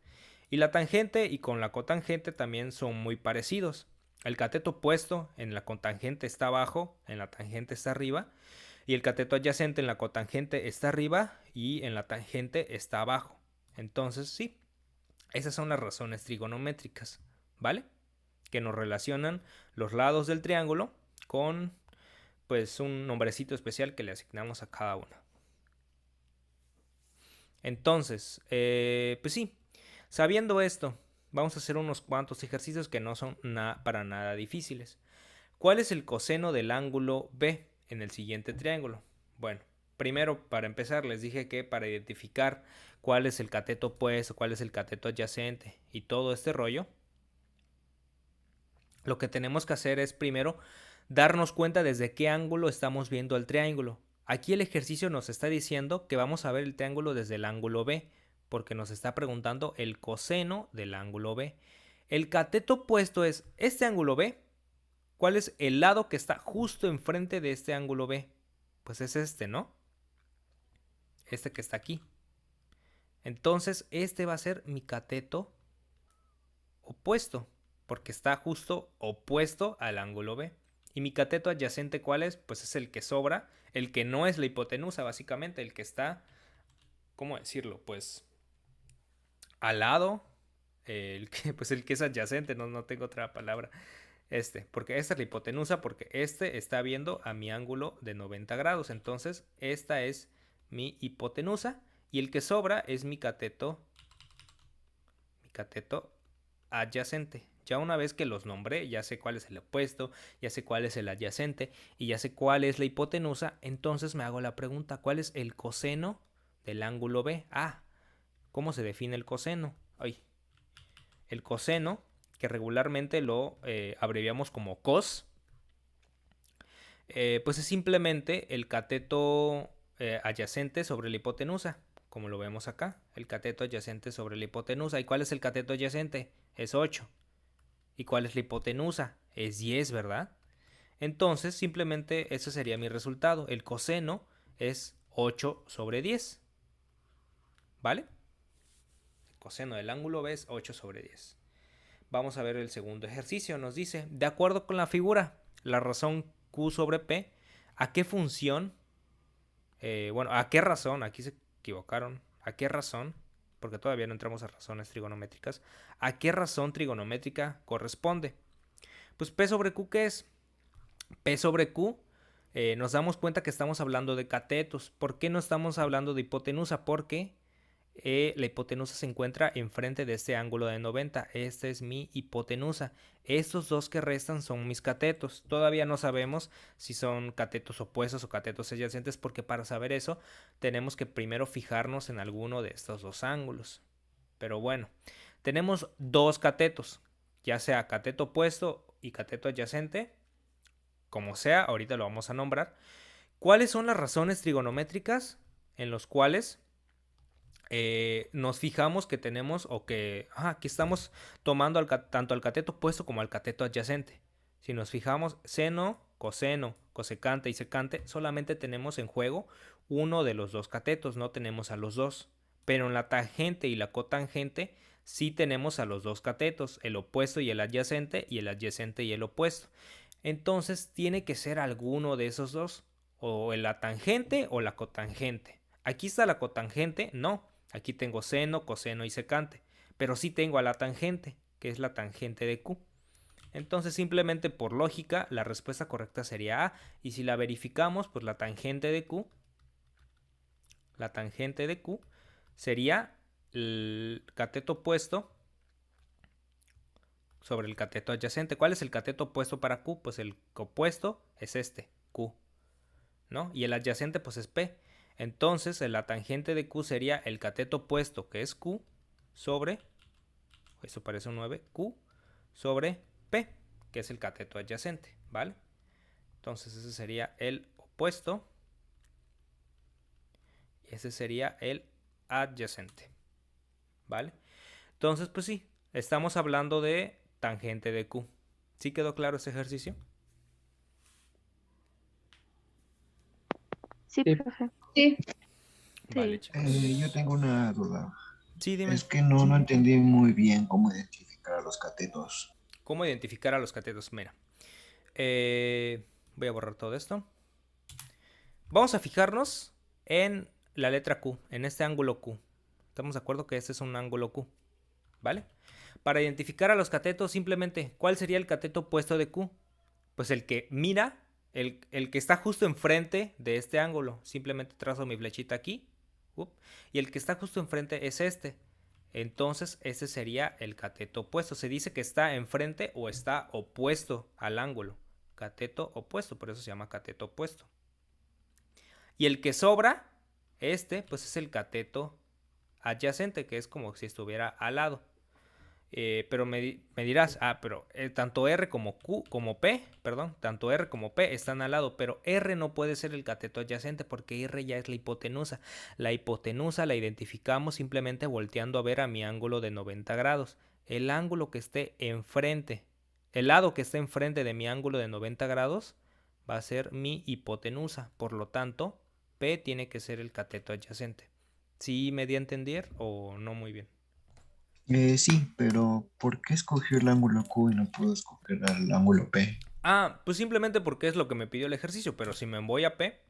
Y la tangente y con la cotangente también son muy parecidos. El cateto opuesto en la cotangente está abajo, en la tangente está arriba, y el cateto adyacente en la cotangente está arriba y en la tangente está abajo. Entonces, sí, esas son las razones trigonométricas, ¿vale? Que nos relacionan los lados del triángulo con pues un nombrecito especial que le asignamos a cada uno. Entonces, pues sí, sabiendo esto, vamos a hacer unos cuantos ejercicios que no son para nada difíciles. ¿Cuál es el coseno del ángulo B en el siguiente triángulo? Bueno, primero, para empezar, les dije que para identificar cuál es el cateto opuesto, cuál es el cateto adyacente y todo este rollo, lo que tenemos que hacer es primero darnos cuenta desde qué ángulo estamos viendo el triángulo. Aquí el ejercicio nos está diciendo que vamos a ver el triángulo desde el ángulo B, porque nos está preguntando el coseno del ángulo B. El cateto opuesto es este ángulo B. ¿Cuál es el lado que está justo enfrente de este ángulo B? Pues es este, ¿no? Este que está aquí. Entonces, este va a ser mi cateto opuesto, porque está justo opuesto al ángulo B. ¿Y mi cateto adyacente cuál es? Pues es el que sobra, el que no es la hipotenusa, básicamente, el que está, ¿cómo decirlo? Pues al lado, el que es adyacente, no tengo otra palabra. Porque esta es la hipotenusa, porque está viendo a mi ángulo de 90 grados. Entonces, esta es mi hipotenusa y el que sobra es mi cateto adyacente. Ya una vez que los nombré, ya sé cuál es el opuesto, ya sé cuál es el adyacente y ya sé cuál es la hipotenusa, entonces me hago la pregunta, ¿cuál es el coseno del ángulo B? ¿Cómo se define el coseno? El coseno, que regularmente lo abreviamos como cos, pues es simplemente el cateto adyacente sobre la hipotenusa, como lo vemos acá, el cateto adyacente sobre la hipotenusa. ¿Y cuál es el cateto adyacente? Es 8. ¿Y cuál es la hipotenusa? Es 10, ¿verdad? Entonces, simplemente ese sería mi resultado. El coseno es 8 sobre 10. ¿Vale? El coseno del ángulo B es 8 sobre 10. Vamos a ver el segundo ejercicio. Nos dice, de acuerdo con la figura, la razón Q sobre P, ¿a qué función? ¿A qué razón? Aquí se equivocaron. ¿A qué razón? Porque todavía no entramos a razones trigonométricas. ¿A qué razón trigonométrica corresponde? Pues P sobre Q, ¿qué es? P sobre Q, nos damos cuenta que estamos hablando de catetos. ¿Por qué no estamos hablando de hipotenusa? Porque la hipotenusa se encuentra enfrente de este ángulo de 90. Esta es mi hipotenusa. Estos dos que restan son mis catetos. Todavía no sabemos si son catetos opuestos o catetos adyacentes, porque para saber eso tenemos que primero fijarnos en alguno de estos dos ángulos. Pero bueno, tenemos dos catetos, ya sea cateto opuesto y cateto adyacente, como sea, ahorita lo vamos a nombrar. ¿Cuáles son las razones trigonométricas en los cuales nos fijamos que tenemos o que estamos tomando tanto al cateto opuesto como al cateto adyacente? Si nos fijamos, seno, coseno, cosecante y secante, solamente tenemos en juego uno de los dos catetos, no tenemos a los dos. Pero en la tangente y la cotangente sí tenemos a los dos catetos, el opuesto y el adyacente y el opuesto. Entonces tiene que ser alguno de esos dos, o la tangente o la cotangente. Aquí está la cotangente, no. Aquí tengo seno, coseno y secante, pero sí tengo a la tangente, que es la tangente de Q. Entonces simplemente por lógica la respuesta correcta sería A, y si la verificamos, pues la tangente de Q sería el cateto opuesto sobre el cateto adyacente. ¿Cuál es el cateto opuesto para Q? Pues el opuesto es este, Q, ¿no? Y el adyacente pues es P. Entonces la tangente de Q sería el cateto opuesto, que es Q, sobre, eso parece un 9, Q sobre P, que es el cateto adyacente, ¿vale? Entonces ese sería el opuesto y ese sería el adyacente, ¿vale? Entonces pues sí, estamos hablando de tangente de Q. ¿Sí quedó claro ese ejercicio? Sí, Sí. profe. Sí. Vale, Sí. chicos. Yo tengo una duda. Sí, dime. Es que no entendí muy bien cómo identificar a los catetos. ¿Cómo identificar a los catetos? Mira, voy a borrar todo esto. Vamos a fijarnos en la letra Q, en este ángulo Q. Estamos de acuerdo que este es un ángulo Q, ¿vale? Para identificar a los catetos, simplemente, ¿cuál sería el cateto opuesto de Q? Pues el que mira, el que está justo enfrente de este ángulo. Simplemente trazo mi flechita aquí. Y el que está justo enfrente es este. Entonces, ese sería el cateto opuesto. Se dice que está enfrente o está opuesto al ángulo. Cateto opuesto, por eso se llama cateto opuesto. Y el que sobra, pues es el cateto adyacente, que es como si estuviera al lado. Pero me dirás, pero tanto R como tanto R como P están al lado, pero R no puede ser el cateto adyacente porque R ya es la hipotenusa. La hipotenusa la identificamos simplemente volteando a ver a mi ángulo de 90 grados. El ángulo que esté enfrente, el lado que esté enfrente de mi ángulo de 90 grados va a ser mi hipotenusa. Por lo tanto, P tiene que ser el cateto adyacente. ¿Sí me di a entender o no muy bien? Sí, pero ¿por qué escogió el ángulo Q y no puedo escoger el ángulo P? Pues simplemente porque es lo que me pidió el ejercicio, pero si me voy a P,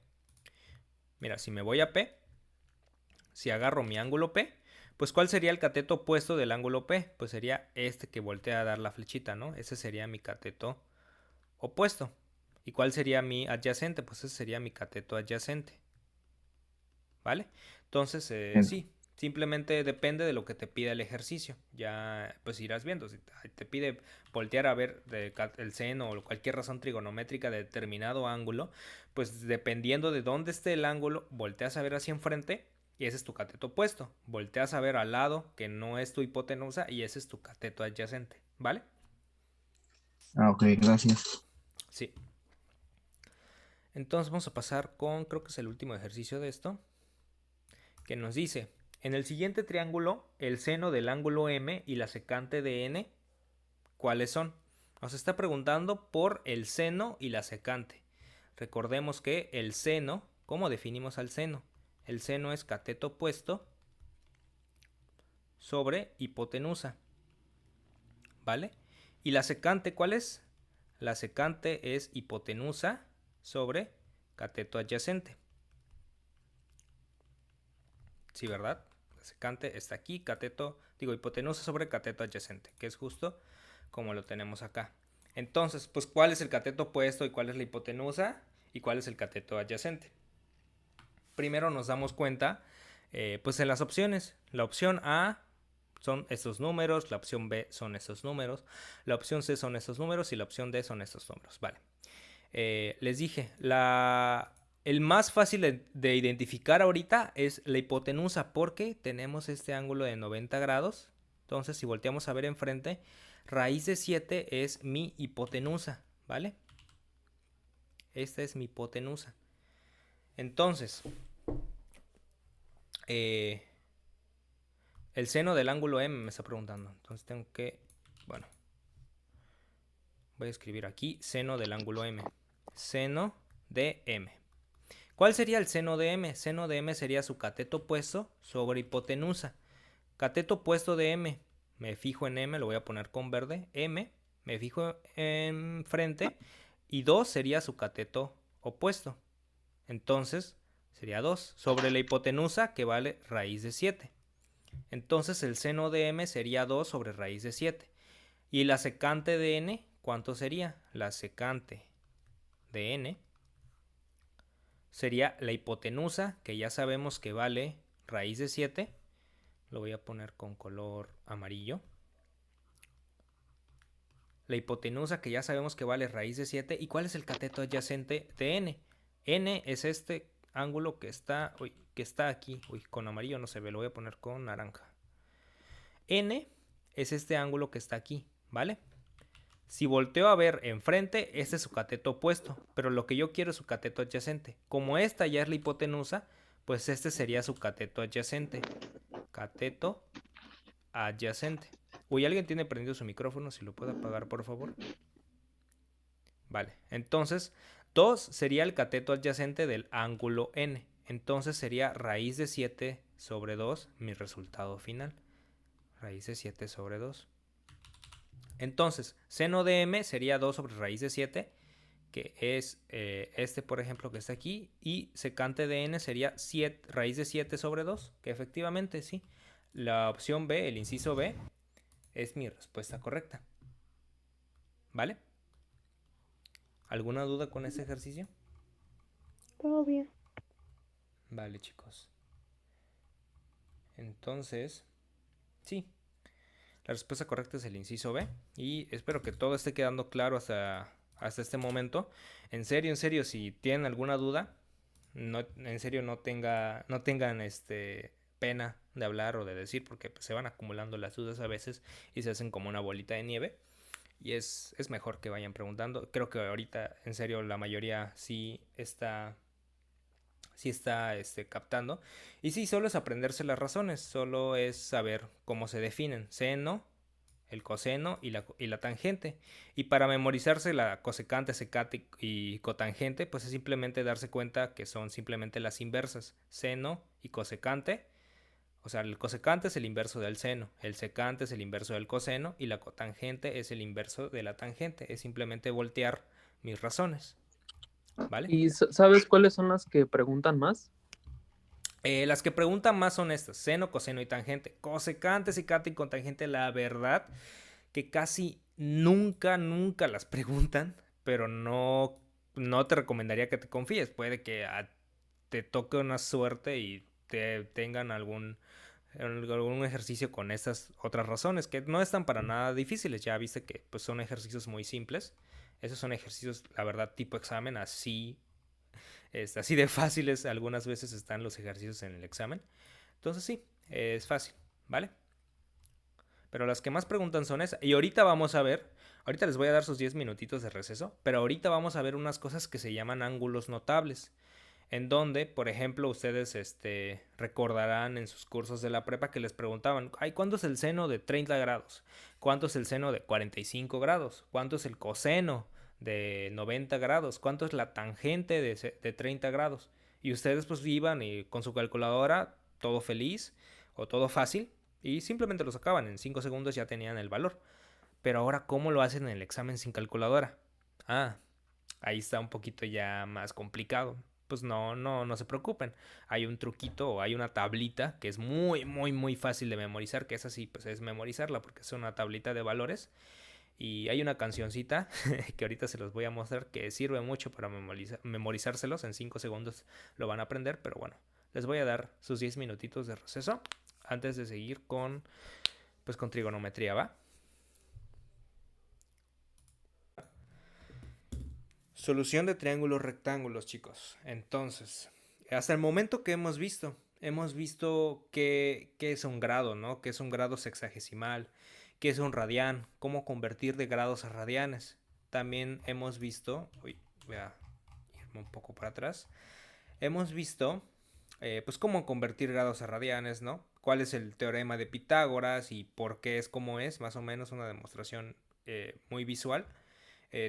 mira, si me voy a P, si agarro mi ángulo P, pues ¿cuál sería el cateto opuesto del ángulo P? Pues sería este que voltea a dar la flechita, ¿no? Ese sería mi cateto opuesto. ¿Y cuál sería mi adyacente? Pues ese sería mi cateto adyacente, ¿vale? Entonces, sí, simplemente depende de lo que te pida el ejercicio. Ya pues irás viendo. Si te pide voltear a ver el seno o cualquier razón trigonométrica de determinado ángulo, pues dependiendo de dónde esté el ángulo, volteas a ver hacia enfrente y ese es tu cateto opuesto. Volteas a ver al lado, que no es tu hipotenusa, y ese es tu cateto adyacente, ¿vale? Ok, gracias. Sí. Entonces vamos a pasar con, creo que es el último ejercicio de esto, que nos dice, en el siguiente triángulo, el seno del ángulo M y la secante de N, ¿cuáles son? Nos está preguntando por el seno y la secante. Recordemos que el seno, ¿cómo definimos al seno? El seno es cateto opuesto sobre hipotenusa, ¿vale? ¿Y la secante cuál es? La secante es hipotenusa sobre cateto adyacente. Sí, ¿verdad? La secante está aquí, hipotenusa sobre cateto adyacente, que es justo como lo tenemos acá. Entonces, pues, ¿cuál es el cateto opuesto y cuál es la hipotenusa y cuál es el cateto adyacente? Primero nos damos cuenta, pues, en las opciones. La opción A son estos números, la opción B son estos números, la opción C son estos números y la opción D son estos números. Vale. Les dije, el más fácil de identificar ahorita es la hipotenusa porque tenemos este ángulo de 90 grados. Entonces, si volteamos a ver enfrente, raíz de 7 es mi hipotenusa, ¿vale? Esta es mi hipotenusa. Entonces, el seno del ángulo M me está preguntando. Entonces tengo que, bueno, voy a escribir aquí seno del ángulo M. Seno de M. ¿Cuál sería el seno de M? Seno de M sería su cateto opuesto sobre hipotenusa. Cateto opuesto de M. Me fijo en M, lo voy a poner con verde. M, me fijo en frente. Y 2 sería su cateto opuesto. Entonces, sería 2 sobre la hipotenusa que vale raíz de 7. Entonces, el seno de M sería 2 sobre raíz de 7. Y la secante de N, ¿cuánto sería? La secante de N sería la hipotenusa, que ya sabemos que vale raíz de 7. Lo voy a poner con color amarillo. La hipotenusa, que ya sabemos que vale raíz de 7. ¿Y cuál es el cateto adyacente de N? N es este ángulo que está aquí. Uy, con amarillo no se ve, lo voy a poner con naranja. N es este ángulo que está aquí, ¿vale? Si volteo a ver enfrente, este es su cateto opuesto, pero lo que yo quiero es su cateto adyacente. Como esta ya es la hipotenusa, pues este sería su cateto adyacente. Cateto adyacente. Uy, ¿alguien tiene prendido su micrófono? Si lo puede apagar, por favor. Vale, entonces 2 sería el cateto adyacente del ángulo N. Entonces sería raíz de 7 sobre 2 mi resultado final. Raíz de 7 sobre 2. Entonces, seno de M sería 2 sobre raíz de 7, que es este, por ejemplo, que está aquí. Y secante de N sería raíz de 7 sobre 2, que efectivamente sí. La opción B, el inciso B, es mi respuesta correcta. ¿Vale? ¿Alguna duda con ese ejercicio? Todo bien. Vale, chicos. Entonces, sí. La respuesta correcta es el inciso B. Y espero que todo esté quedando claro hasta este momento. En serio, si tienen alguna duda, en serio no tengan pena de hablar o de decir, porque pues, se van acumulando las dudas a veces y se hacen como una bolita de nieve. Y es mejor que vayan preguntando. Creo que ahorita, en serio, la mayoría sí está captando. Y sí, solo es aprenderse las razones, solo es saber cómo se definen. Seno, el coseno y la tangente. Y para memorizarse la cosecante, secante y cotangente, pues es simplemente darse cuenta que son simplemente las inversas. Seno y cosecante. O sea, el cosecante es el inverso del seno, el secante es el inverso del coseno y la cotangente es el inverso de la tangente. Es simplemente voltear mis razones. ¿Vale? ¿Y sabes cuáles son las que preguntan más? Las que preguntan más son estas: seno, coseno y tangente. Cosecante, secante y cotangente, la verdad que casi nunca las preguntan, pero no te recomendaría que te confíes. Puede que te toque una suerte y te tengan algún ejercicio con estas otras razones que no están para nada difíciles. Ya viste que pues, son ejercicios muy simples. Esos son ejercicios, la verdad, tipo examen, así de fáciles. Algunas veces están los ejercicios en el examen. Entonces sí, es fácil, ¿vale? Pero las que más preguntan son esas. Y ahorita vamos a ver, ahorita les voy a dar sus 10 minutitos de receso, pero ahorita vamos a ver unas cosas que se llaman ángulos notables. En donde, por ejemplo, ustedes recordarán en sus cursos de la prepa que les preguntaban: ay, ¿cuánto es el seno de 30 grados? ¿Cuánto es el seno de 45 grados? ¿Cuánto es el coseno de 90 grados? ¿Cuánto es la tangente de 30 grados? Y ustedes pues iban y con su calculadora, todo feliz o todo fácil, y simplemente lo sacaban. En 5 segundos ya tenían el valor. Pero ahora, ¿cómo lo hacen en el examen sin calculadora? Ahí está un poquito ya más complicado. Pues no se preocupen. Hay un truquito o hay una tablita que es muy, muy, muy fácil de memorizar, que esa sí, pues es memorizarla porque es una tablita de valores. Y hay una cancioncita que ahorita se los voy a mostrar que sirve mucho para memorizárselos. En 5 segundos lo van a aprender, pero bueno, les voy a dar sus 10 minutitos de receso antes de seguir con trigonometría, ¿va? Solución de triángulos rectángulos, chicos. Entonces, hasta el momento que hemos visto qué es un grado, ¿no? Qué es un grado sexagesimal, qué es un radián, cómo convertir de grados a radianes. También hemos visto, voy a irme un poco para atrás, hemos visto pues cómo convertir grados a radianes, ¿no? Cuál es el teorema de Pitágoras y por qué es como es, más o menos una demostración muy visual.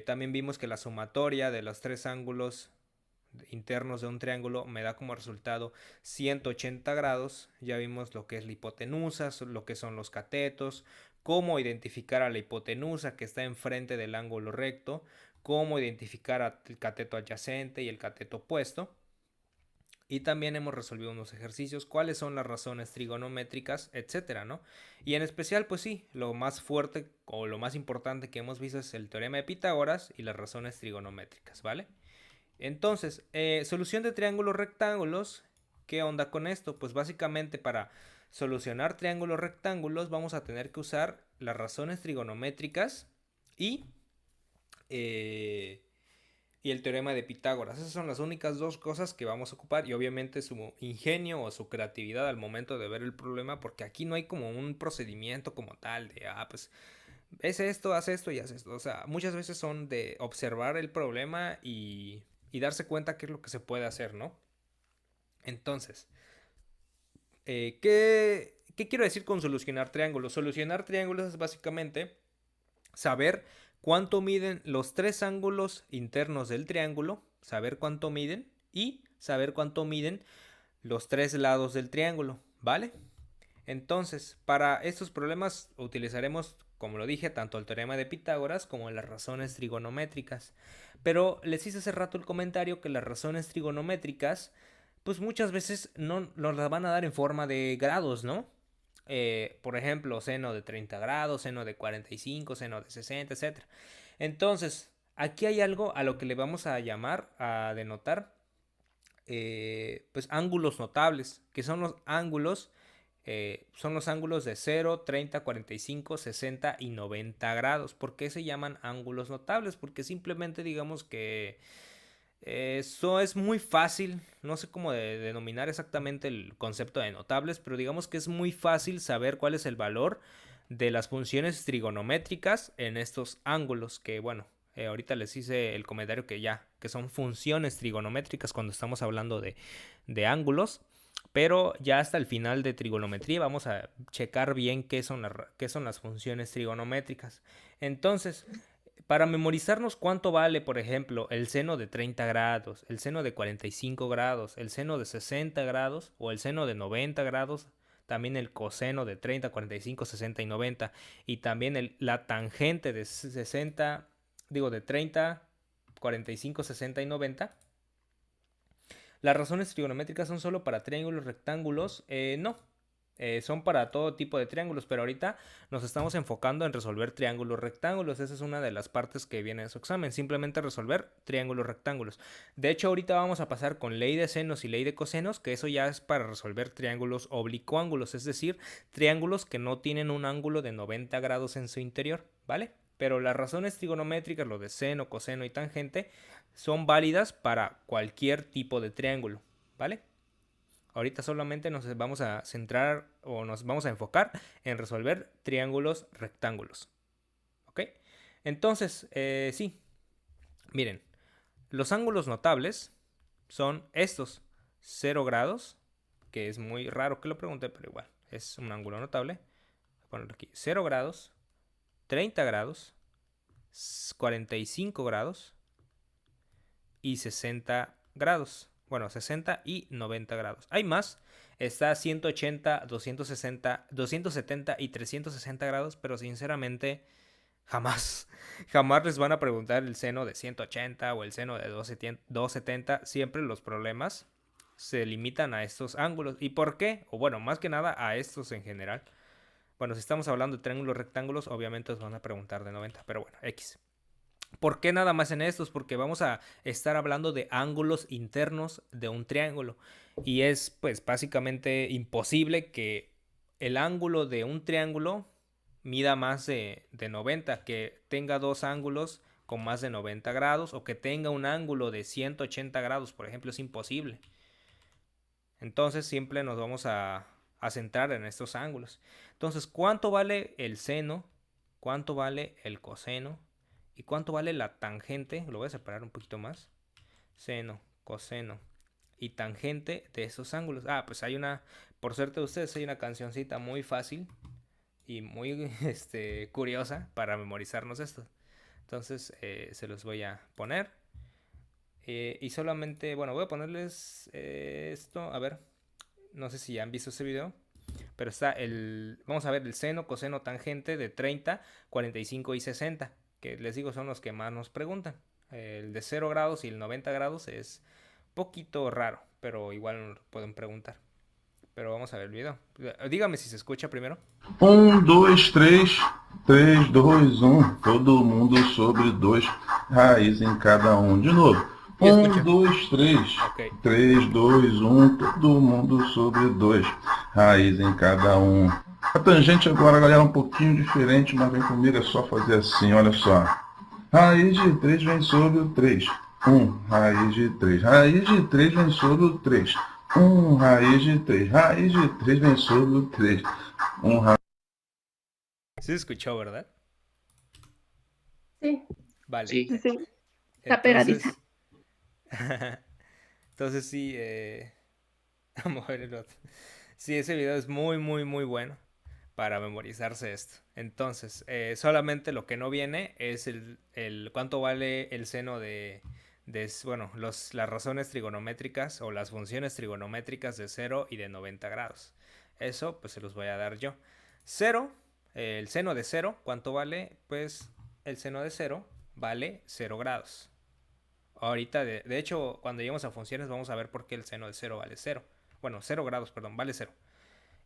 También vimos que la sumatoria de los tres ángulos internos de un triángulo me da como resultado 180 grados. Ya vimos lo que es la hipotenusa, lo que son los catetos, cómo identificar a la hipotenusa que está enfrente del ángulo recto, cómo identificar al cateto adyacente y el cateto opuesto. Y también hemos resolvido unos ejercicios, cuáles son las razones trigonométricas, etcétera, ¿no? Y en especial, pues sí, lo más fuerte o lo más importante que hemos visto es el teorema de Pitágoras y las razones trigonométricas, ¿vale? Entonces, solución de triángulos rectángulos, ¿qué onda con esto? Pues básicamente para solucionar triángulos rectángulos vamos a tener que usar las razones trigonométricas y el teorema de Pitágoras. Esas son las únicas dos cosas que vamos a ocupar y obviamente su ingenio o su creatividad al momento de ver el problema, porque aquí no hay como un procedimiento como tal de, pues es esto, haz esto y haz esto. O sea, muchas veces son de observar el problema y darse cuenta qué es lo que se puede hacer, ¿no? Entonces, ¿qué quiero decir con solucionar triángulos? Solucionar triángulos es básicamente saber cuánto miden los tres ángulos internos del triángulo, saber cuánto miden y saber cuánto miden los tres lados del triángulo, ¿vale? Entonces, para estos problemas utilizaremos, como lo dije, tanto el teorema de Pitágoras como las razones trigonométricas. Pero les hice hace rato el comentario que las razones trigonométricas, pues muchas veces no nos las van a dar en forma de grados, ¿no? Por ejemplo, seno de 30 grados, seno de 45, seno de 60, etc. Entonces, aquí hay algo a lo que le vamos a llamar, a denotar, pues ángulos notables, que son los ángulos de 0, 30, 45, 60 y 90 grados. ¿Por qué se llaman ángulos notables? Porque simplemente digamos que eso es muy fácil, no sé cómo denominar exactamente el concepto de notables, pero digamos que es muy fácil saber cuál es el valor de las funciones trigonométricas en estos ángulos, que bueno, ahorita les hice el comentario que son funciones trigonométricas cuando estamos hablando de ángulos, pero ya hasta el final de trigonometría vamos a checar bien qué son las funciones trigonométricas. Entonces, para memorizarnos cuánto vale, por ejemplo, el seno de 30 grados, el seno de 45 grados, el seno de 60 grados o el seno de 90 grados, también el coseno de 30, 45, 60 y 90, y también la tangente de 30, 45, 60 y 90. Las razones trigonométricas son solo para triángulos rectángulos, no. Son para todo tipo de triángulos, pero ahorita nos estamos enfocando en resolver triángulos rectángulos. Esa es una de las partes que viene en su examen, simplemente resolver triángulos rectángulos. De hecho, ahorita vamos a pasar con ley de senos y ley de cosenos, que eso ya es para resolver triángulos oblicuángulos, es decir, triángulos que no tienen un ángulo de 90 grados en su interior, ¿vale? Pero las razones trigonométricas, lo de seno, coseno y tangente, son válidas para cualquier tipo de triángulo, ¿vale? Ahorita solamente nos vamos a centrar o nos vamos a enfocar en resolver triángulos rectángulos. ¿Ok? Entonces, sí. Miren, los ángulos notables son estos. 0 grados, que es muy raro que lo pregunte, pero igual, es un ángulo notable. Voy a ponerlo aquí. 0 grados, 30 grados, 45 grados y 60 grados. Bueno, 60 y 90 grados. Hay más. Está 180, 260, 270 y 360 grados. Pero sinceramente, jamás les van a preguntar el seno de 180 o el seno de 270. Siempre los problemas se limitan a estos ángulos. ¿Y por qué? O bueno, más que nada a estos en general. Bueno, si estamos hablando de triángulos rectángulos, obviamente nos van a preguntar de 90, pero bueno, X. ¿Por qué nada más en estos? Porque vamos a estar hablando de ángulos internos de un triángulo. Y es pues básicamente imposible que el ángulo de un triángulo mida más de 90, que tenga dos ángulos con más de 90 grados o que tenga un ángulo de 180 grados, por ejemplo, es imposible. Entonces siempre nos vamos a centrar en estos ángulos. Entonces, ¿cuánto vale el seno? ¿Cuánto vale el coseno? ¿Y cuánto vale la tangente? Lo voy a separar un poquito más. Seno, coseno y tangente de esos ángulos. Ah, pues hay una, por suerte de ustedes, hay una cancioncita muy fácil y muy curiosa para memorizarnos esto. Entonces, se los voy a poner. Y solamente, bueno, voy a ponerles esto. A ver, no sé si han visto ese video. Pero está vamos a ver el seno, coseno, tangente de 30, 45 y 60. Que les digo son los que más nos preguntan. El de 0 grados y el 90 grados es poquito raro, pero igual nos pueden preguntar. Pero vamos a ver el video. Dígame si se escucha primero. 1, 2, 3, 3, 2, 1. Todo mundo sobre 2, raiz em cada De novo. 1, 2, 3, Ok. 3, 2, 1. Todo mundo sobre 2, raiz em cada A tangente agora, galera, um pouquinho diferente, mas vem comigo, é só fazer assim, olha só. Raiz de 3 vem sobre o 3. 1, raiz de 3. Raiz de 3 vem sobre o 3. 1, raiz de 3. Raiz de 3 vem sobre o 3. 1, raiz. ¿Sí se escuchó, verdad? Sí. Vale. Sí. Sí. Está pegadiza. Entonces sí, vamos a ver el otro. Sí, ese video es muy, muy, muy bueno para memorizarse esto. Entonces, solamente lo que no viene es el cuánto vale el seno bueno, las razones trigonométricas o las funciones trigonométricas de 0 y de 90 grados. Eso pues se los voy a dar yo. 0, el seno de 0, ¿cuánto vale? Pues el seno de 0 vale 0 grados. Ahorita, de hecho, cuando lleguemos a funciones vamos a ver por qué el seno de 0 vale 0. Bueno, 0 grados, perdón, vale 0.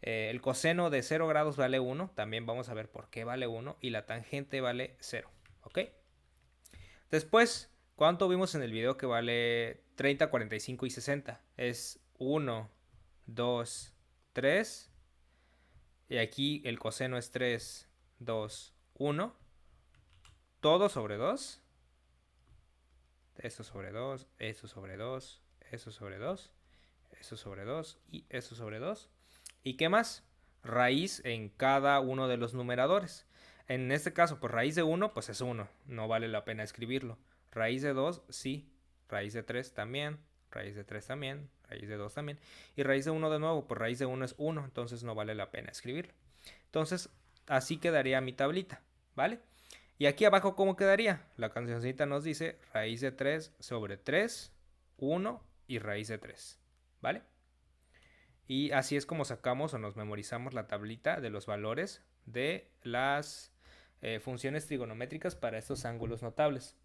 El coseno de 0 grados vale 1. También vamos a ver por qué vale 1. Y la tangente vale 0. ¿Ok? Después, ¿cuánto vimos en el video que vale 30, 45 y 60? Es 1, 2, 3. Y aquí el coseno es 3, 2, 1. Todo sobre 2. Eso sobre 2, eso sobre 2, eso sobre 2, eso sobre 2 y eso sobre 2. ¿Y qué más? Raíz en cada uno de los numeradores. En este caso, pues raíz de 1, pues es 1. No vale la pena escribirlo. Raíz de 2, sí. Raíz de 3 también. Raíz de 3 también. Raíz de 2 también. Y raíz de 1 de nuevo, pues raíz de 1 es 1. Entonces no vale la pena escribirlo. Entonces, así quedaría mi tablita. ¿Vale? Y aquí abajo, ¿cómo quedaría? La cancioncita nos dice raíz de 3 sobre 3, 1 y raíz de 3. ¿Vale? Y así es como sacamos o nos memorizamos la tablita de los valores de las funciones trigonométricas para estos ángulos notables.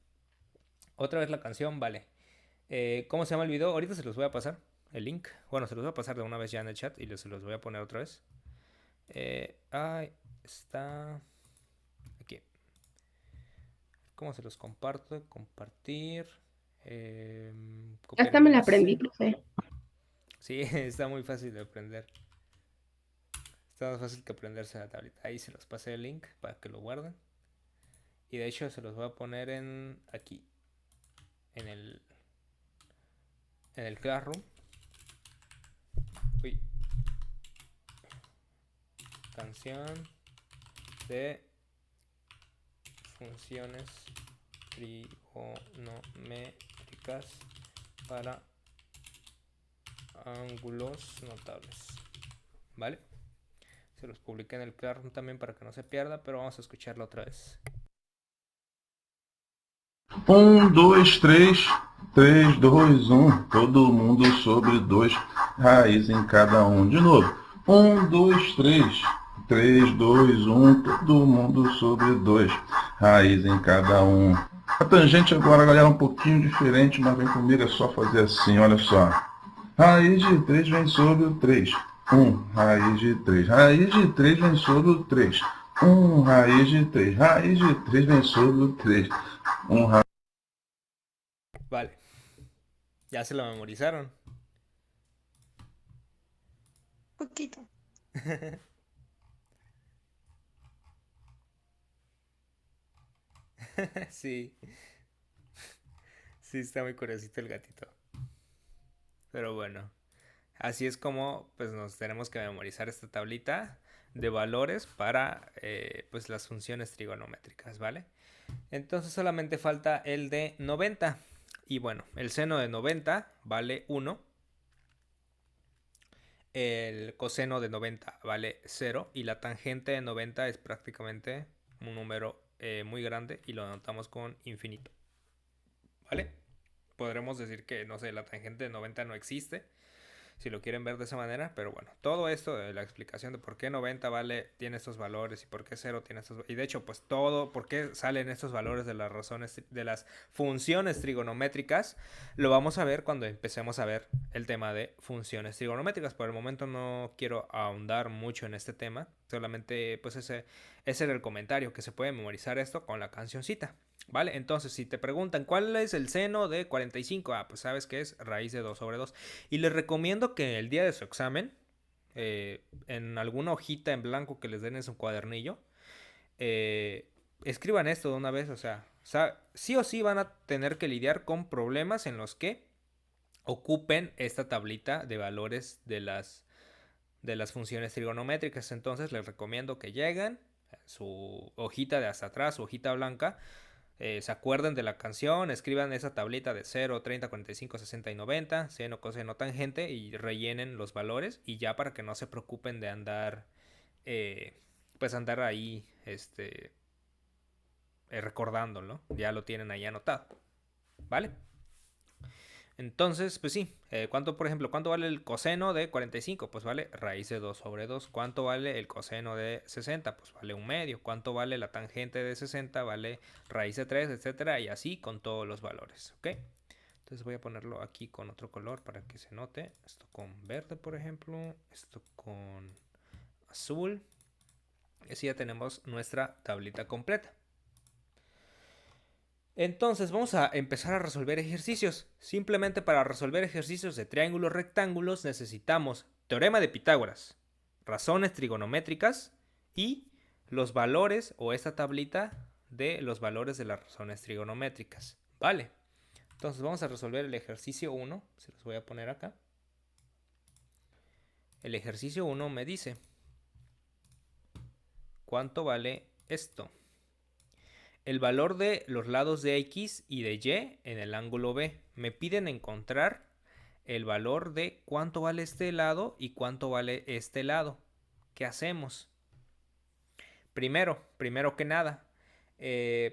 Otra vez la canción, vale. ¿Cómo se llama el video? Ahorita se los voy a pasar el link. Bueno, se los voy a pasar de una vez ya en el chat y se los voy a poner otra vez. Ahí está... Aquí. ¿Cómo se los comparto? Compartir. Hasta me la aprendí, profe. Sí, está muy fácil de aprender. Está más fácil que aprenderse la tableta. Ahí se los pasé el link para que lo guarden. Y de hecho se los voy a poner aquí. En el Classroom. Uy. Canción de funciones trigonométricas para ángulos notables. ¿Vale? Se los publiqué en el Classroom también para que no se pierda, pero vamos a escucharlo otra vez. 1, 2, 3, 3, 2, 1. Todo mundo sobre 2, raiz em cada De novo. 1, 2, 3, 3, 2, 1. Todo mundo sobre 2, raiz em cada A tangente agora, galera, um pouquinho diferente, mas vem comigo, é só fazer assim, olha só. Raiz de 3 vem sobre o 3. Raiz de 3. Raiz de 3 vem sobre 3. Raiz de 3. Raiz de 3 vem sobre 3. Vale. Ya se lo memorizaron. Poquito. Sí. Sí, está muy curiosito el gatito. Pero bueno. Así es como pues nos tenemos que memorizar esta tablita de valores para pues las funciones trigonométricas, ¿vale? Entonces solamente falta el de 90. Y bueno, el seno de 90 vale 1. El coseno de 90 vale 0. Y la tangente de 90 es prácticamente un número muy grande y lo anotamos con infinito. ¿Vale? Podremos decir que, no sé, la tangente de 90 no existe, si lo quieren ver de esa manera, pero bueno, todo esto de la explicación de por qué 90 tiene estos valores y por qué 0 tiene estos, y de hecho pues todo, por qué salen estos valores de las razones, de las funciones trigonométricas, lo vamos a ver cuando empecemos a ver el tema de funciones trigonométricas. Por el momento no quiero ahondar mucho en este tema, solamente pues ese era el comentario, que se puede memorizar esto con la cancioncita. ¿Vale? Entonces, si te preguntan ¿cuál es el seno de 45? Pues sabes que es raíz de 2 sobre 2. Y les recomiendo que el día de su examen, en alguna hojita en blanco que les den en su cuadernillo, escriban esto de una vez. O sea, sí o sí van a tener que lidiar con problemas en los que ocupen esta tablita de valores de las funciones trigonométricas. Entonces, les recomiendo que lleguen su hojita de hasta atrás, su hojita blanca, se acuerden de la canción, escriban esa tablita de 0, 30, 45, 60 y 90, seno, coseno, tangente, y rellenen los valores, y ya para que no se preocupen de andar pues andar ahí recordándolo, ya lo tienen ahí anotado, ¿vale? Entonces, pues sí, por ejemplo, ¿cuánto vale el coseno de 45? Pues vale raíz de 2 sobre 2. ¿Cuánto vale el coseno de 60? Pues vale 1/2. ¿Cuánto vale la tangente de 60? Vale raíz de 3, etcétera, y así con todos los valores, ¿ok? Entonces voy a ponerlo aquí con otro color para que se note. Esto con verde, por ejemplo. Esto con azul. Y así ya tenemos nuestra tablita completa. Entonces vamos a empezar a resolver ejercicios. Simplemente para resolver ejercicios de triángulos rectángulos necesitamos teorema de Pitágoras, razones trigonométricas y los valores o esta tablita de los valores de las razones trigonométricas. ¿Vale? Entonces vamos a resolver el ejercicio 1. Se los voy a poner acá. El ejercicio 1 me dice: ¿cuánto vale esto? El valor de los lados de X y de Y en el ángulo B. Me piden encontrar el valor de cuánto vale este lado y cuánto vale este lado. ¿Qué hacemos? Primero que nada,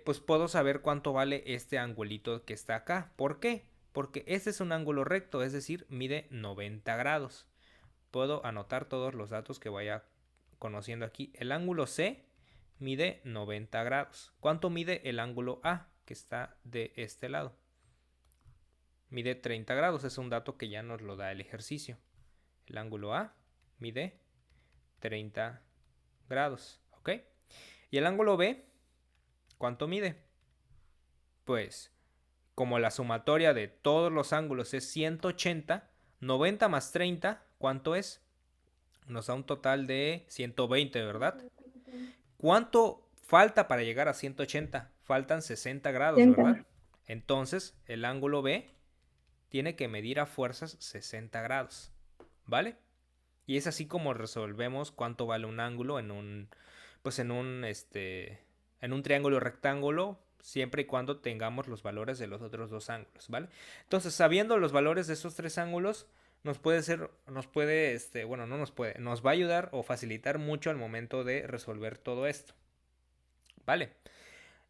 pues puedo saber cuánto vale este angulito que está acá. ¿Por qué? Porque este es un ángulo recto, es decir, mide 90 grados. Puedo anotar todos los datos que vaya conociendo aquí. El ángulo C mide 90 grados. ¿Cuánto mide el ángulo A, que está de este lado? Mide 30 grados. Es un dato que ya nos lo da el ejercicio. El ángulo A mide 30 grados. ¿Ok? ¿Y el ángulo B cuánto mide? Pues, como la sumatoria de todos los ángulos es 180, 90 más 30, ¿cuánto es? Nos da un total de 120, ¿verdad? ¿Cuánto falta para llegar a 180? Faltan 60 grados, ¿verdad? Entonces, el ángulo B tiene que medir a fuerzas 60 grados, ¿vale? Y es así como resolvemos cuánto vale un ángulo en un triángulo rectángulo, siempre y cuando tengamos los valores de los otros dos ángulos, ¿vale? Entonces, sabiendo los valores de esos tres ángulos, nos va a ayudar o facilitar mucho al momento de resolver todo esto, ¿vale?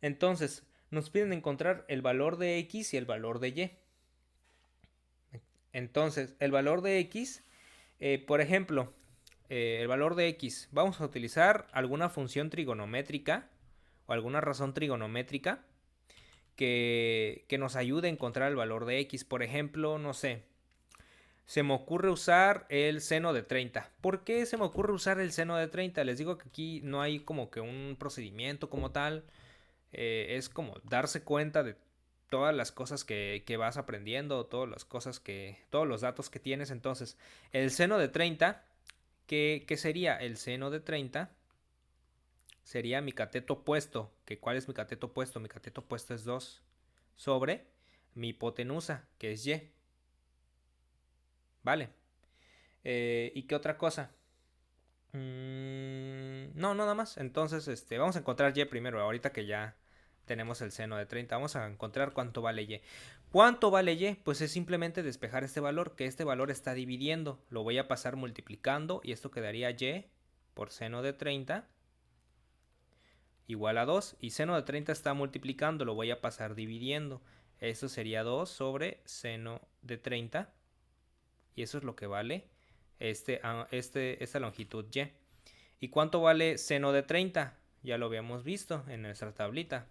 Entonces, nos piden encontrar el valor de X y el valor de Y. Entonces, el valor de X, por ejemplo, el valor de X, vamos a utilizar alguna función trigonométrica o alguna razón trigonométrica que nos ayude a encontrar el valor de X. Por ejemplo, no sé, se me ocurre usar el seno de 30. ¿Por qué se me ocurre usar el seno de 30? Les digo que aquí no hay como que un procedimiento como tal. Es como darse cuenta de todas las cosas que vas aprendiendo, todas las cosas todos los datos que tienes. Entonces, el seno de 30, ¿qué sería? El seno de 30 sería mi cateto opuesto. ¿Cuál es mi cateto opuesto? Mi cateto opuesto es 2 sobre mi hipotenusa, que es y. Vale. ¿Y qué otra cosa? No, nada más. Entonces, vamos a encontrar y primero. Ahorita que ya tenemos el seno de 30, vamos a encontrar cuánto vale y. ¿Cuánto vale y? Pues es simplemente despejar este valor, que este valor está dividiendo. Lo voy a pasar multiplicando y esto quedaría y por seno de 30 igual a 2. Y seno de 30 está multiplicando, lo voy a pasar dividiendo. Esto sería 2 sobre seno de 30. Y eso es lo que vale esta longitud y. ¿Y cuánto vale seno de 30? Ya lo habíamos visto en nuestra tablita.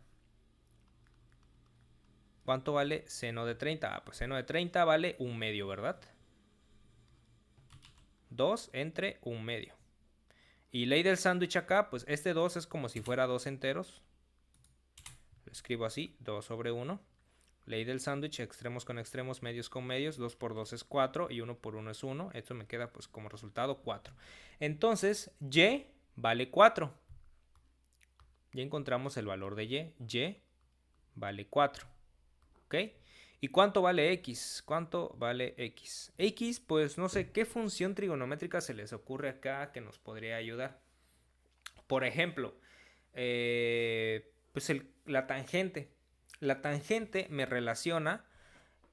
¿Cuánto vale seno de 30? Pues seno de 30 vale 1/2, ¿verdad? 2 entre 1/2. Y ley del sándwich acá, pues este 2 es como si fuera 2 enteros. Lo escribo así, 2 sobre 1. Ley del sándwich, extremos con extremos, medios con medios. 2 por 2 es 4 y 1 por 1 es 1. Esto me queda pues como resultado 4. Entonces, y vale 4. Ya encontramos el valor de y. Y vale 4. ¿Ok? ¿Y cuánto vale x? ¿Cuánto vale x? X, pues no sé qué función trigonométrica se les ocurre acá que nos podría ayudar. Por ejemplo, pues la tangente. La tangente me relaciona.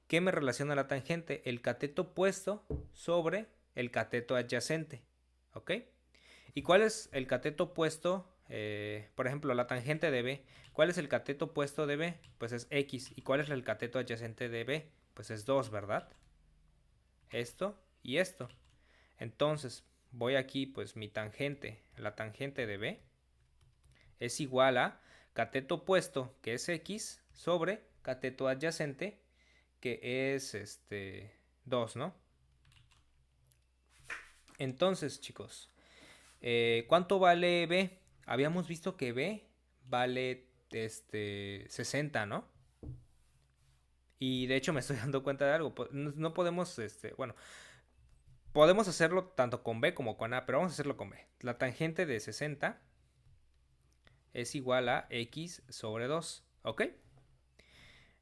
¿Qué me relaciona la tangente? El cateto opuesto sobre el cateto adyacente. ¿Ok? ¿Y cuál es el cateto opuesto? Por ejemplo, la tangente de B. ¿Cuál es el cateto opuesto de B? Pues es X. ¿Y cuál es el cateto adyacente de B? Pues es 2, ¿verdad? Esto y esto. Entonces, voy aquí, pues mi tangente, la tangente de B, es igual a cateto opuesto, que es X, sobre cateto adyacente, que es 2, ¿no? Entonces, chicos, ¿cuánto vale B? Habíamos visto que B vale 60, ¿no? Y de hecho me estoy dando cuenta de algo. No podemos, bueno, podemos hacerlo tanto con B como con A, pero vamos a hacerlo con B. La tangente de 60 es igual a X sobre 2, ¿ok?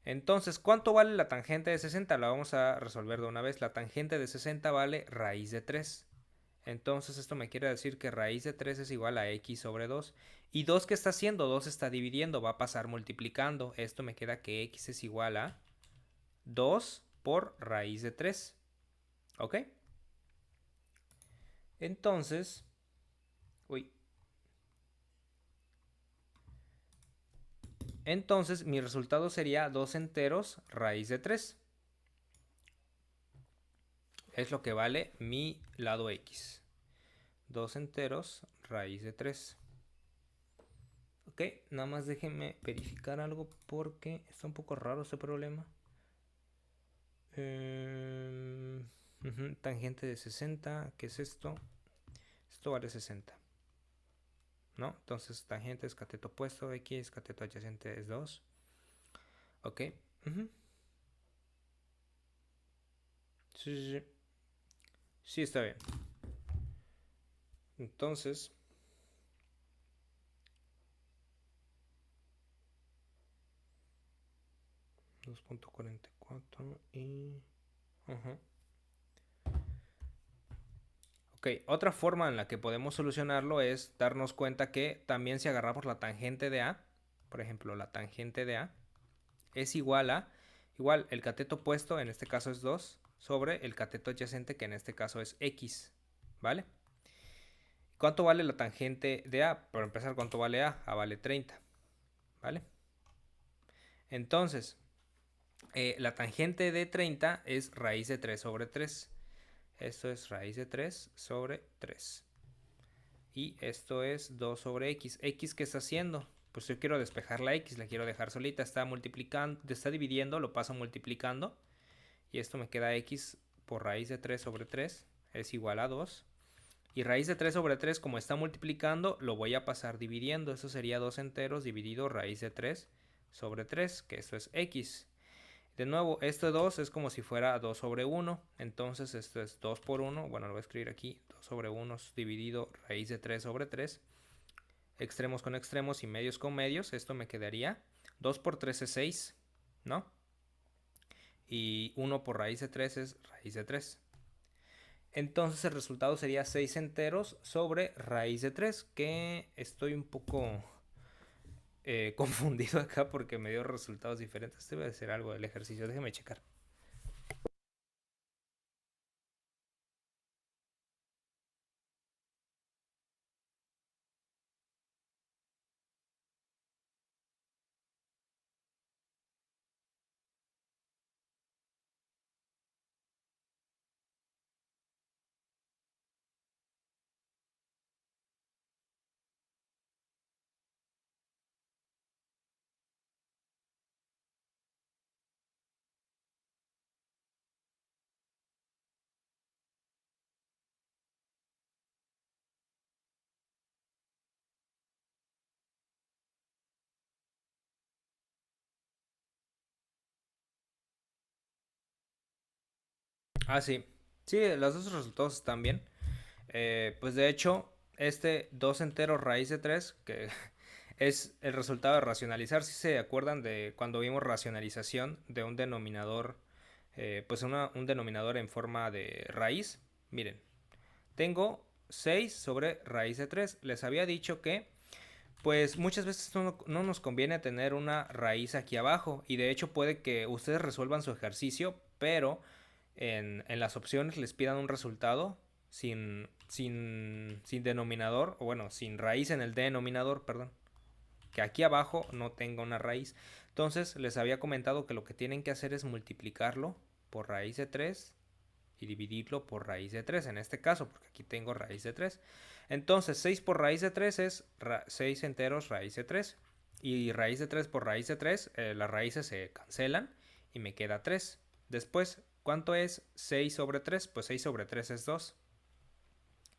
Entonces, ¿cuánto vale la tangente de 60? La vamos a resolver de una vez. La tangente de 60 vale raíz de 3. Entonces esto me quiere decir que raíz de 3 es igual a X sobre 2. ¿Y 2 qué está haciendo? 2 está dividiendo, va a pasar multiplicando. Esto me queda que X es igual a 2 por raíz de 3. ¿Ok? Entonces, entonces mi resultado sería 2 enteros raíz de 3. Es lo que vale mi lado X. 2 enteros raíz de 3. Ok, nada más déjenme verificar algo porque está un poco raro este problema. Tangente de 60, ¿qué es esto? Esto vale 60. ¿No? Entonces tangente es cateto opuesto, X, cateto adyacente es 2. Ok. Sí. Sí, está bien. Entonces, .44 y... Ok, otra forma en la que podemos solucionarlo es darnos cuenta que también si agarramos la tangente de A, por ejemplo, la tangente de A es igual a, el cateto opuesto, en este caso es 2, sobre el cateto adyacente, que en este caso es X, ¿vale? ¿Cuánto vale la tangente de A? Para empezar, ¿cuánto vale A? A vale 30, ¿vale? Entonces, la tangente de 30 es raíz de 3 sobre 3. Esto es raíz de 3 sobre 3. Y esto es 2 sobre X. ¿X qué está haciendo? Pues yo quiero despejar la X, la quiero dejar solita. Está multiplicando, está dividiendo, lo paso multiplicando. Y esto me queda X por raíz de 3 sobre 3 es igual a 2. Y raíz de 3 sobre 3, como está multiplicando, lo voy a pasar dividiendo. Eso sería 2 enteros dividido raíz de 3 sobre 3, que esto es x. De nuevo, esto de 2 es como si fuera 2 sobre 1. Entonces esto es 2 por 1. Bueno, lo voy a escribir aquí. 2 sobre 1 dividido raíz de 3 sobre 3. Extremos con extremos y medios con medios. Esto me quedaría 2 por 3 es 6, ¿no? Y 1 por raíz de 3 es raíz de 3. Entonces el resultado sería 6 enteros sobre raíz de 3, que estoy un poco confundido acá porque me dio resultados diferentes. Debe de ser algo del ejercicio, déjeme checar. Ah, sí. Sí, los dos resultados están bien. Pues de hecho, este 2 enteros raíz de 3, que es el resultado de racionalizar. Si se acuerdan de cuando vimos racionalización de un denominador, pues un denominador en forma de raíz. Miren, tengo 6 sobre raíz de 3. Les había dicho que pues muchas veces no nos conviene tener una raíz aquí abajo. Y de hecho puede que ustedes resuelvan su ejercicio, pero en las opciones les pidan un resultado sin denominador, o bueno, sin raíz en el denominador, perdón. Que aquí abajo no tenga una raíz. Entonces les había comentado que lo que tienen que hacer es multiplicarlo por raíz de 3 y dividirlo por raíz de 3 en este caso, porque aquí tengo raíz de 3. Entonces 6 por raíz de 3 es 6 enteros raíz de 3. Y raíz de 3 por raíz de 3, las raíces se cancelan y me queda 3. Después, ¿cuánto es 6 sobre 3? Pues 6 sobre 3 es 2.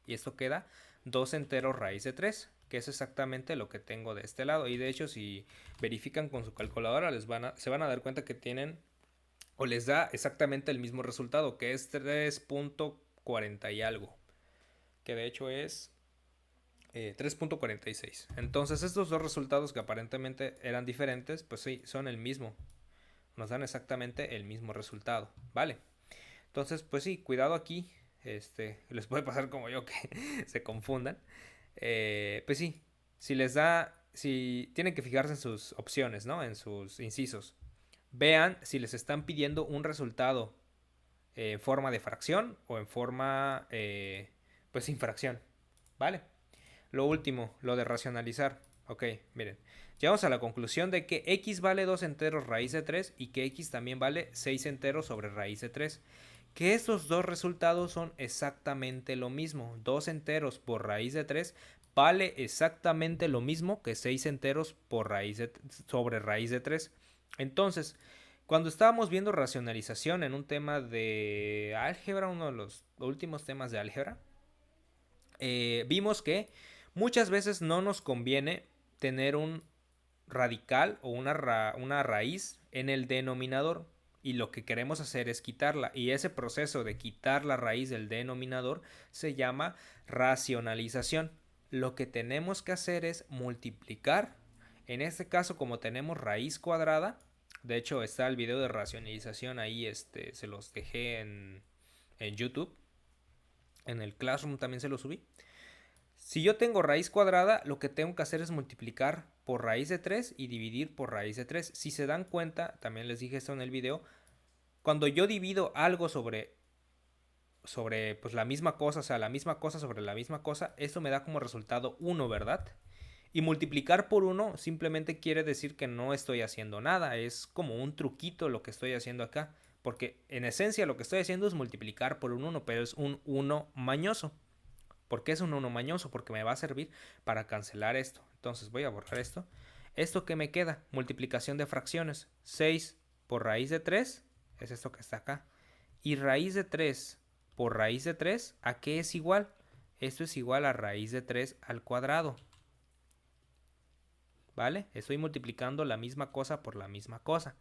Y esto queda 2 enteros raíz de 3, que es exactamente lo que tengo de este lado. Y de hecho, si verifican con su calculadora, se van a dar cuenta que tienen, o les da exactamente el mismo resultado, que es 3.40 y algo. Que de hecho es 3.46. Entonces estos dos resultados que aparentemente eran diferentes, pues sí, son el mismo. Nos dan exactamente el mismo resultado, ¿vale? Entonces, pues sí, cuidado aquí. Les puede pasar como yo que se confundan. Pues sí, si tienen que fijarse en sus opciones, ¿no? En sus incisos. Vean si les están pidiendo un resultado en forma de fracción o en forma, pues sin fracción, ¿vale? Lo último, lo de racionalizar. Ok, miren. Llegamos a la conclusión de que x vale 2 enteros raíz de 3 y que x también vale 6 enteros sobre raíz de 3. Que estos dos resultados son exactamente lo mismo. 2 enteros por raíz de 3 vale exactamente lo mismo que 6 enteros por sobre raíz de 3. Entonces, cuando estábamos viendo racionalización en un tema de álgebra, uno de los últimos temas de álgebra, vimos que muchas veces no nos conviene tener un radical o una raíz en el denominador, y lo que queremos hacer es quitarla, y ese proceso de quitar la raíz del denominador se llama racionalización. Lo que tenemos que hacer es multiplicar. En este caso, como tenemos raíz cuadrada, de hecho está el video de racionalización ahí, se los dejé en YouTube, en el Classroom también se lo subí. Si yo tengo raíz cuadrada, lo que tengo que hacer es multiplicar por raíz de 3 y dividir por raíz de 3. Si se dan cuenta, también les dije esto en el video, cuando yo divido algo sobre pues la misma cosa, o sea, la misma cosa sobre la misma cosa, eso me da como resultado 1, ¿verdad? Y multiplicar por 1 simplemente quiere decir que no estoy haciendo nada, es como un truquito lo que estoy haciendo acá, porque en esencia lo que estoy haciendo es multiplicar por un 1, pero es un 1 mañoso. ¿Por qué es un 1 mañoso? Porque me va a servir para cancelar esto. Entonces voy a borrar esto. ¿Esto qué me queda? Multiplicación de fracciones. 6 por raíz de 3 es esto que está acá. Y raíz de 3 por raíz de 3, ¿a qué es igual? Esto es igual a raíz de 3 al cuadrado. ¿Vale? Estoy multiplicando la misma cosa por la misma cosa.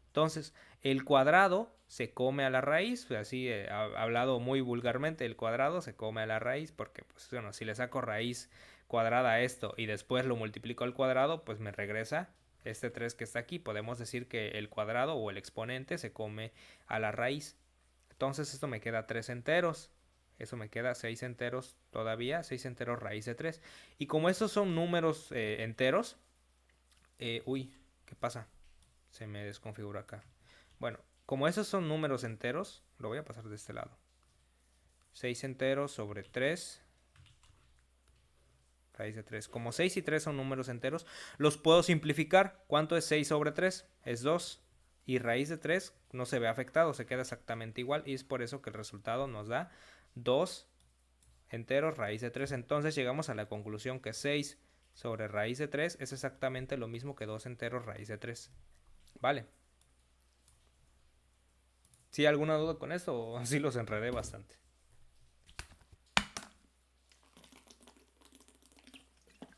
Entonces, el cuadrado se come a la raíz, así hablado muy vulgarmente, el cuadrado se come a la raíz porque, pues, bueno, si le saco raíz cuadrada a esto y después lo multiplico al cuadrado, pues me regresa este 3 que está aquí. Podemos decir que el cuadrado o el exponente se come a la raíz. Entonces, esto me queda 3 enteros. Eso me queda 6 enteros todavía, 6 enteros raíz de 3. Y como estos son números enteros, uy, ¿qué pasa? Se me desconfigura acá. Bueno, como esos son números enteros, lo voy a pasar de este lado. 6 enteros sobre 3. Raíz de 3. Como 6 y 3 son números enteros, los puedo simplificar. ¿Cuánto es 6 sobre 3? Es 2. Y raíz de 3 no se ve afectado, se queda exactamente igual. Y es por eso que el resultado nos da 2 enteros raíz de 3. Entonces llegamos a la conclusión que 6 sobre raíz de 3 es exactamente lo mismo que 2 enteros raíz de 3. Vale. ¿Sí alguna duda con esto o así los enredé bastante?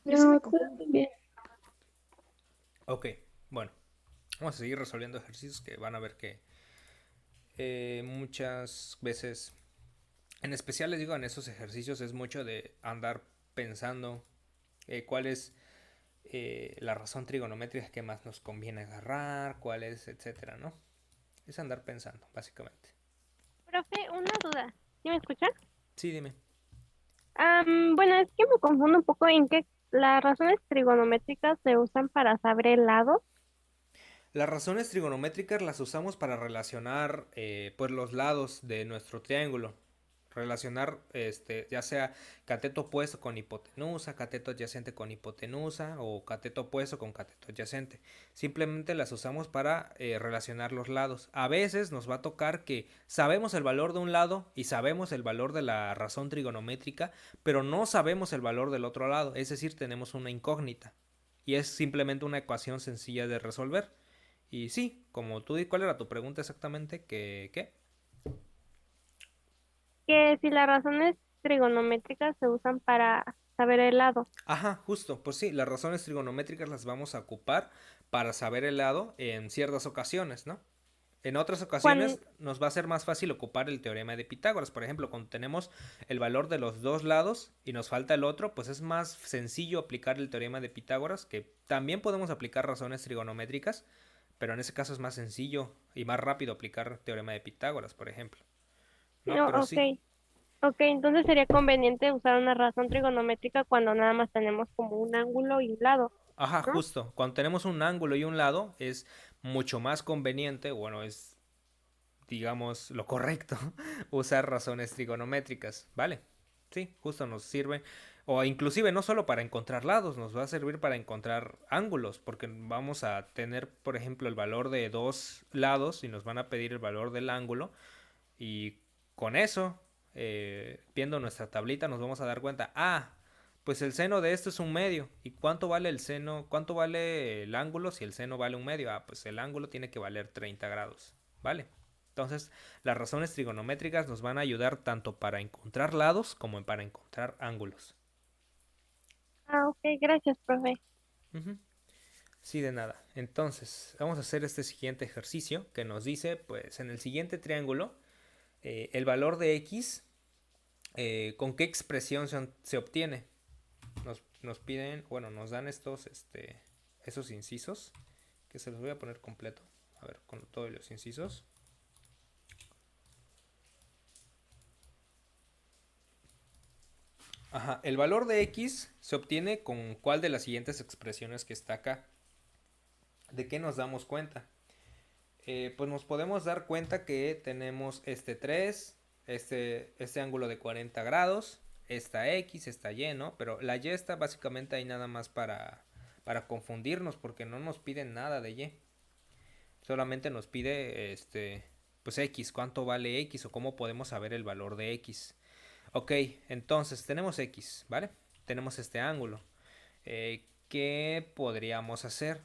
Yo sí me No, confundo. todo bien. Ok, bueno. Vamos a seguir resolviendo ejercicios que van a ver que muchas veces, en especial les digo en esos ejercicios, es mucho de andar pensando cuál es la razón trigonométrica que más nos conviene agarrar, cuál es, etcétera, ¿no? Es andar pensando, básicamente. Profe, una duda. ¿Sí me escucha? Sí, dime. Bueno, es que me confundo un poco en que las razones trigonométricas se usan para saber el lado. Las razones trigonométricas las usamos para relacionar pues los lados de nuestro triángulo. Relacionar ya sea cateto opuesto con hipotenusa, cateto adyacente con hipotenusa o cateto opuesto con cateto adyacente. Simplemente las usamos para relacionar los lados. A veces nos va a tocar que sabemos el valor de un lado y sabemos el valor de la razón trigonométrica, pero no sabemos el valor del otro lado. Es decir, tenemos una incógnita. Y es simplemente una ecuación sencilla de resolver. Y sí, como tú, ¿cuál era tu pregunta exactamente? ¿Qué? Que si las razones trigonométricas se usan para saber el lado. Ajá, justo, pues sí, las razones trigonométricas las vamos a ocupar para saber el lado en ciertas ocasiones, ¿no? En otras Cuando, ocasiones nos va a ser más fácil ocupar el teorema de Pitágoras. Por ejemplo, cuando tenemos el valor de los dos lados y nos falta el otro, pues es más sencillo aplicar el teorema de Pitágoras, que también podemos aplicar razones trigonométricas, pero en ese caso es más sencillo y más rápido aplicar teorema de Pitágoras, por ejemplo. ¿No? Pero no, sí. ok, entonces sería conveniente usar una razón trigonométrica cuando nada más tenemos como un ángulo y un lado, Ajá, ¿no? justo. Cuando tenemos un ángulo y un lado es mucho más conveniente, bueno, es, digamos, lo correcto, usar razones trigonométricas, ¿vale? Sí, justo nos sirve. O inclusive no solo para encontrar lados, nos va a servir para encontrar ángulos, porque vamos a tener, por ejemplo, el valor de dos lados y nos van a pedir el valor del ángulo. Y con eso, viendo nuestra tablita, nos vamos a dar cuenta, pues el seno de esto es un medio. ¿Y cuánto vale el seno? ¿Cuánto vale el ángulo si el seno vale un medio? Pues el ángulo tiene que valer 30 grados, ¿vale? Entonces, las razones trigonométricas nos van a ayudar tanto para encontrar lados como para encontrar ángulos. Ok, gracias, profe. Ujú. Sí, de nada. Entonces, vamos a hacer este siguiente ejercicio que nos dice, pues en el siguiente triángulo, el valor de x, ¿con qué expresión se obtiene? Nos piden, bueno, nos dan esos incisos, que se los voy a poner completo. A ver, con todos los incisos. Ajá, el valor de x se obtiene con cuál de las siguientes expresiones que está acá. ¿De qué nos damos cuenta? Pues nos podemos dar cuenta que tenemos este 3, este ángulo de 40 grados, esta X, esta Y, ¿no? Pero la Y está básicamente ahí nada más para confundirnos porque no nos piden nada de Y. Solamente nos pide pues X, cuánto vale X o cómo podemos saber el valor de X. Ok, entonces tenemos X, ¿vale? Tenemos este ángulo. ¿Qué podríamos hacer?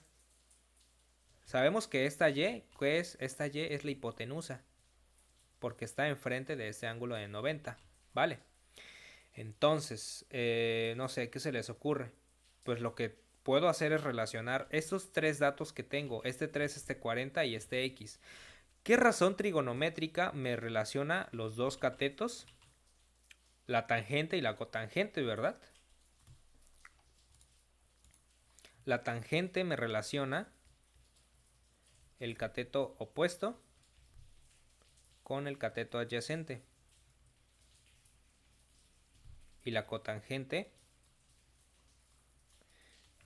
Sabemos que esta Y es la hipotenusa. porque está enfrente de este ángulo de 90, ¿vale? Entonces, no sé, ¿qué se les ocurre? Pues lo que puedo hacer es relacionar estos tres datos que tengo, este 3, este 40 y este X. ¿Qué razón trigonométrica me relaciona los dos catetos? La tangente y la cotangente, ¿verdad? La tangente me relaciona el cateto opuesto con el cateto adyacente. Y la cotangente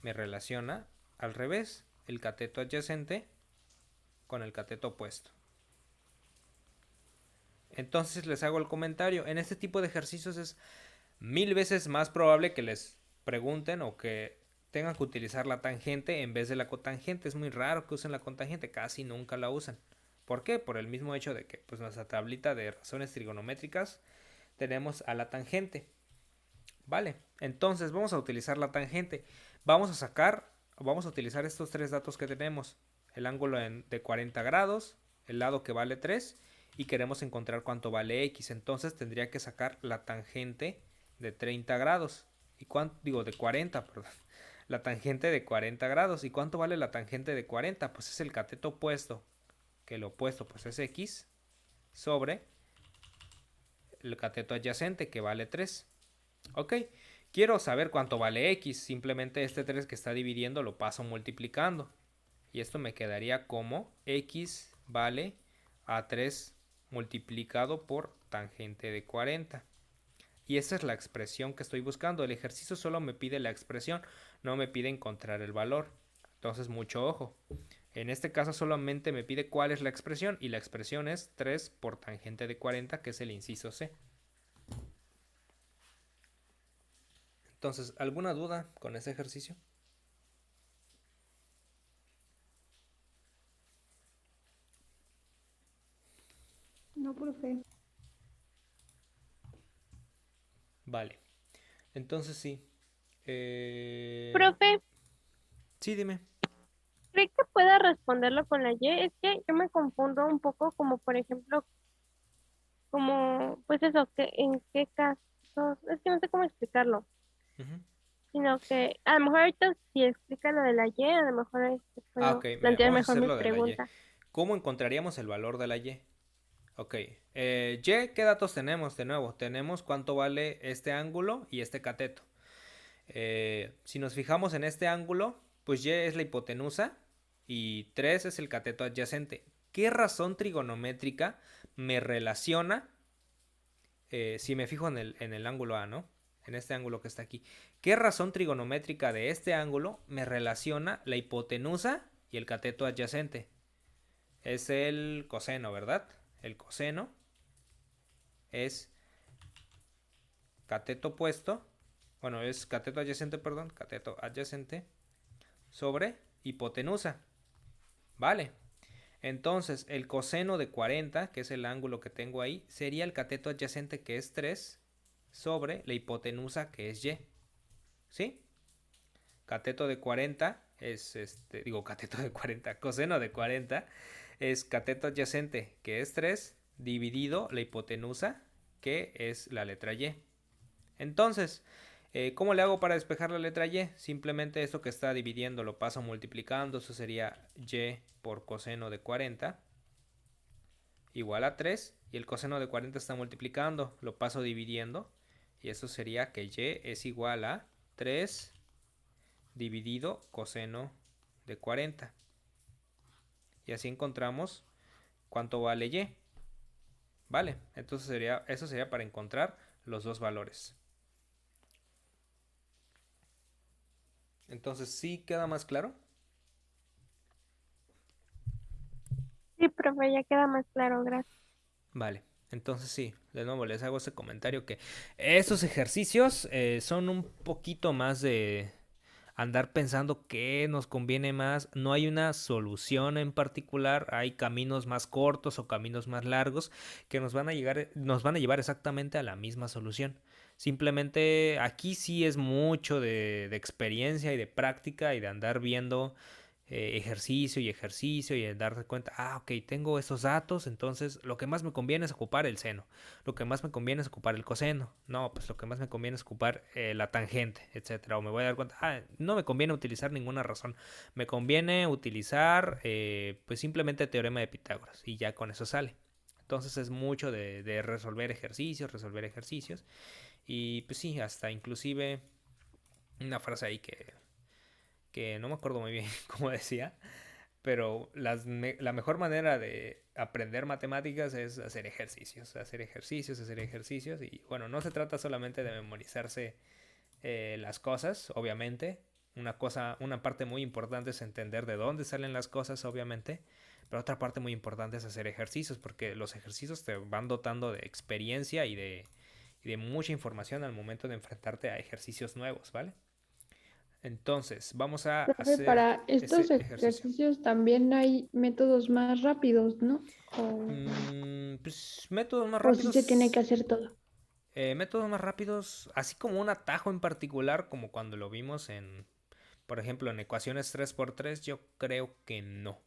me relaciona al revés, el cateto adyacente con el cateto opuesto. Entonces les hago el comentario. En este tipo de ejercicios es 1000 veces más probable que les pregunten o que tengan que utilizar la tangente en vez de la cotangente. Es muy raro que usen la cotangente, casi nunca la usan. ¿Por qué? Por el mismo hecho de que pues nuestra tablita de razones trigonométricas tenemos a la tangente. Vale, entonces vamos a utilizar la tangente. Vamos a utilizar estos tres datos que tenemos. El ángulo de 40 grados, el lado que vale 3 y queremos encontrar cuánto vale X. Entonces tendría que sacar la tangente de 30 grados. De 40, perdón. La tangente de 40 grados. ¿Y cuánto vale la tangente de 40? Pues es el cateto opuesto. Que el opuesto pues es X sobre el cateto adyacente que vale 3. Ok, quiero saber cuánto vale X. Simplemente este 3 que está dividiendo lo paso multiplicando. Y esto me quedaría como X vale a 3 multiplicado por tangente de 40. Y esa es la expresión que estoy buscando. El ejercicio solo me pide la expresión, no me pide encontrar el valor. Entonces mucho ojo. En este caso solamente me pide cuál es la expresión. Y la expresión es 3 por tangente de 40, que es el inciso C. Entonces, ¿alguna duda con ese ejercicio? No, profe. Vale. Entonces sí. Profe, Sí, dime. ¿cree que pueda responderlo con la Y? Es que yo me confundo un poco como, por ejemplo, como, pues eso, que en qué casos, es que no sé cómo explicarlo, Ujú. sino que a lo mejor ahorita si explica lo de la Y, a lo mejor puedo Ok, mira, plantear vamos a mejor hacer mi lo de la Y. pregunta. ¿Cómo encontraríamos el valor de la Y? Ok. Y, ¿qué datos tenemos? De nuevo, tenemos cuánto vale este ángulo y este cateto. Si nos fijamos en este ángulo, pues Y es la hipotenusa y 3 es el cateto adyacente. ¿Qué razón trigonométrica me relaciona? Si me fijo en el ángulo A, ¿no? En este ángulo que está aquí. ¿Qué razón trigonométrica de este ángulo me relaciona la hipotenusa y el cateto adyacente? Es el coseno, ¿verdad? El coseno es cateto opuesto. Bueno, es cateto adyacente, perdón. Cateto adyacente sobre hipotenusa. Vale. Entonces, el coseno de 40, que es el ángulo que tengo ahí, sería el cateto adyacente, que es 3, sobre la hipotenusa, que es Y. ¿Sí? Cateto de 40 es cateto de 40, coseno de 40 es cateto adyacente, que es 3, dividido la hipotenusa, que es la letra Y. Entonces, ¿cómo le hago para despejar la letra Y? Simplemente esto que está dividiendo lo paso multiplicando. Eso sería Y por coseno de 40 igual a 3. Y el coseno de 40 está multiplicando. Lo paso dividiendo. Y eso sería que Y es igual a 3 dividido coseno de 40. Y así encontramos cuánto vale Y. Vale, entonces eso sería para encontrar los dos valores. Entonces, ¿sí queda más claro? Sí, profe, ya queda más claro, gracias. Vale, entonces sí, de nuevo les hago ese comentario que estos ejercicios son un poquito más de andar pensando qué nos conviene más. No hay una solución en particular, hay caminos más cortos o caminos más largos que nos van a llevar exactamente a la misma solución. Simplemente aquí sí es mucho de experiencia y de práctica y de andar viendo ejercicio y ejercicio y el darte cuenta, ok, tengo estos datos, entonces lo que más me conviene es ocupar el seno, lo que más me conviene es ocupar el coseno, no, pues lo que más me conviene es ocupar la tangente, etcétera, o me voy a dar cuenta, no me conviene utilizar ninguna razón, me conviene utilizar pues simplemente teorema de Pitágoras y ya con eso sale. Entonces es mucho de resolver ejercicios y pues sí, hasta inclusive una frase ahí que no me acuerdo muy bien cómo decía, pero la mejor manera de aprender matemáticas es hacer ejercicios. Y bueno, no se trata solamente de memorizarse las cosas, obviamente. Una parte muy importante es entender de dónde salen las cosas, obviamente. Pero otra parte muy importante es hacer ejercicios, porque los ejercicios te van dotando de experiencia y de mucha información al momento de enfrentarte a ejercicios nuevos, ¿vale? Entonces, vamos a Profe, hacer para estos ese ejercicio. ejercicios también hay métodos más rápidos, ¿no? Pues métodos más O sí se tiene que rápidos. hacer todo. Métodos más rápidos, así como un atajo en particular, como cuando lo vimos por ejemplo, en ecuaciones 3x3, yo creo que no.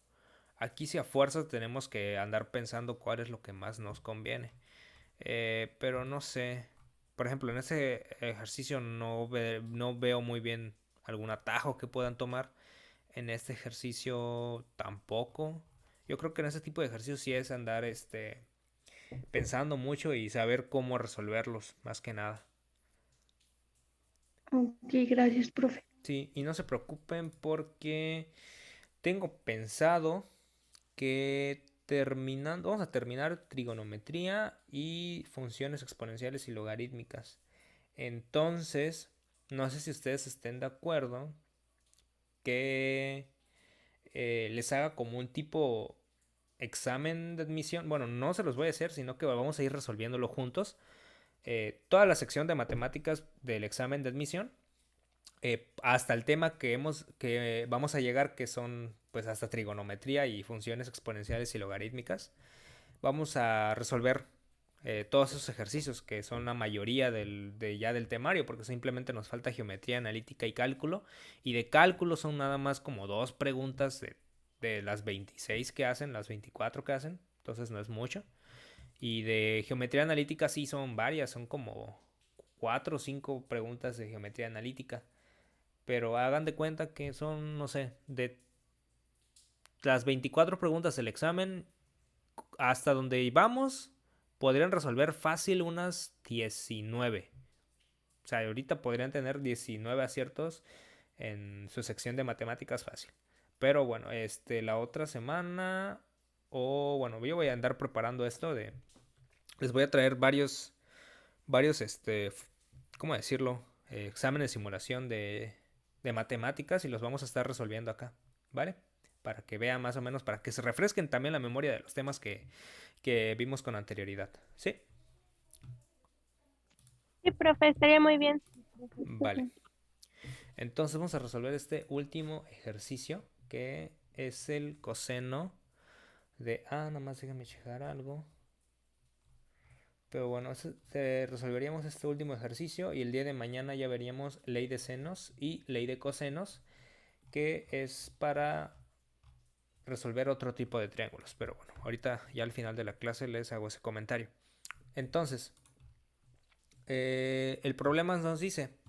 Aquí si a fuerzas tenemos que andar pensando cuál es lo que más nos conviene. Pero no sé. Por ejemplo, en ese ejercicio no veo muy bien algún atajo que puedan tomar. En este ejercicio tampoco. Yo creo que en ese tipo de ejercicios sí es andar pensando mucho y saber cómo resolverlos, más que nada. Ok, gracias, profe. Sí, y no se preocupen porque tengo pensado que vamos a terminar trigonometría y funciones exponenciales y logarítmicas. Entonces, no sé si ustedes estén de acuerdo que les haga como un tipo examen de admisión. Bueno, no se los voy a hacer, sino que vamos a ir resolviéndolo juntos. Toda la sección de matemáticas del examen de admisión. Hasta el tema que vamos a llegar, que son pues hasta trigonometría y funciones exponenciales y logarítmicas. Vamos a resolver todos esos ejercicios, que son la mayoría ya del temario, porque simplemente nos falta geometría analítica y cálculo. Y de cálculo son nada más como 2 preguntas de las 26 que hacen, las 24 que hacen. Entonces no es mucho. Y de geometría analítica sí son varias, son como 4 o 5 preguntas de geometría analítica. Pero hagan de cuenta que son, no sé, de las 24 preguntas del examen, hasta donde íbamos, podrían resolver fácil unas 19. O sea, ahorita podrían tener 19 aciertos en su sección de matemáticas fácil. Pero bueno, la otra semana, o bueno, yo voy a andar preparando esto les voy a traer varios, ¿cómo decirlo? Exámenes de simulación de matemáticas y los vamos a estar resolviendo acá, ¿vale? Para que vean más o menos, para que se refresquen también la memoria de los temas que vimos con anterioridad, ¿sí? Sí, profe, estaría muy bien. Vale. Entonces vamos a resolver este último ejercicio, que es el coseno de... nada más déjame checar algo. Pero bueno, resolveríamos este último ejercicio y el día de mañana ya veríamos ley de senos y ley de cosenos, que es para resolver otro tipo de triángulos. Pero bueno, ahorita ya al final de la clase les hago ese comentario. Entonces, el problema nos dice,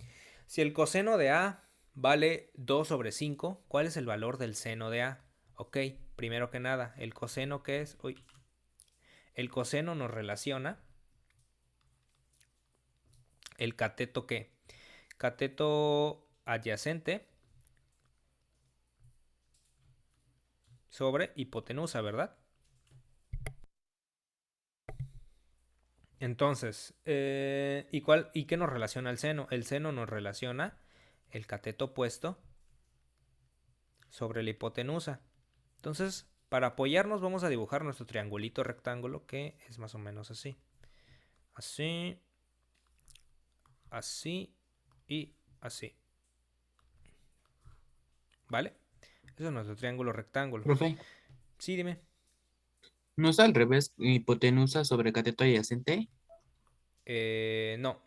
si el coseno de A vale 2/5, ¿cuál es el valor del seno de A? Ok, primero que nada, el coseno que es... Uy, el coseno nos relaciona el cateto que... Cateto adyacente sobre hipotenusa, ¿verdad? Entonces, ¿y qué nos relaciona el seno? El seno nos relaciona el cateto opuesto sobre la hipotenusa. Entonces, para apoyarnos vamos a dibujar nuestro triangulito rectángulo, que es más o menos así. Así, así y así. ¿Vale? Ese es nuestro triángulo rectángulo. Profe, Sí, dime. ¿no es al revés hipotenusa sobre cateto adyacente? No.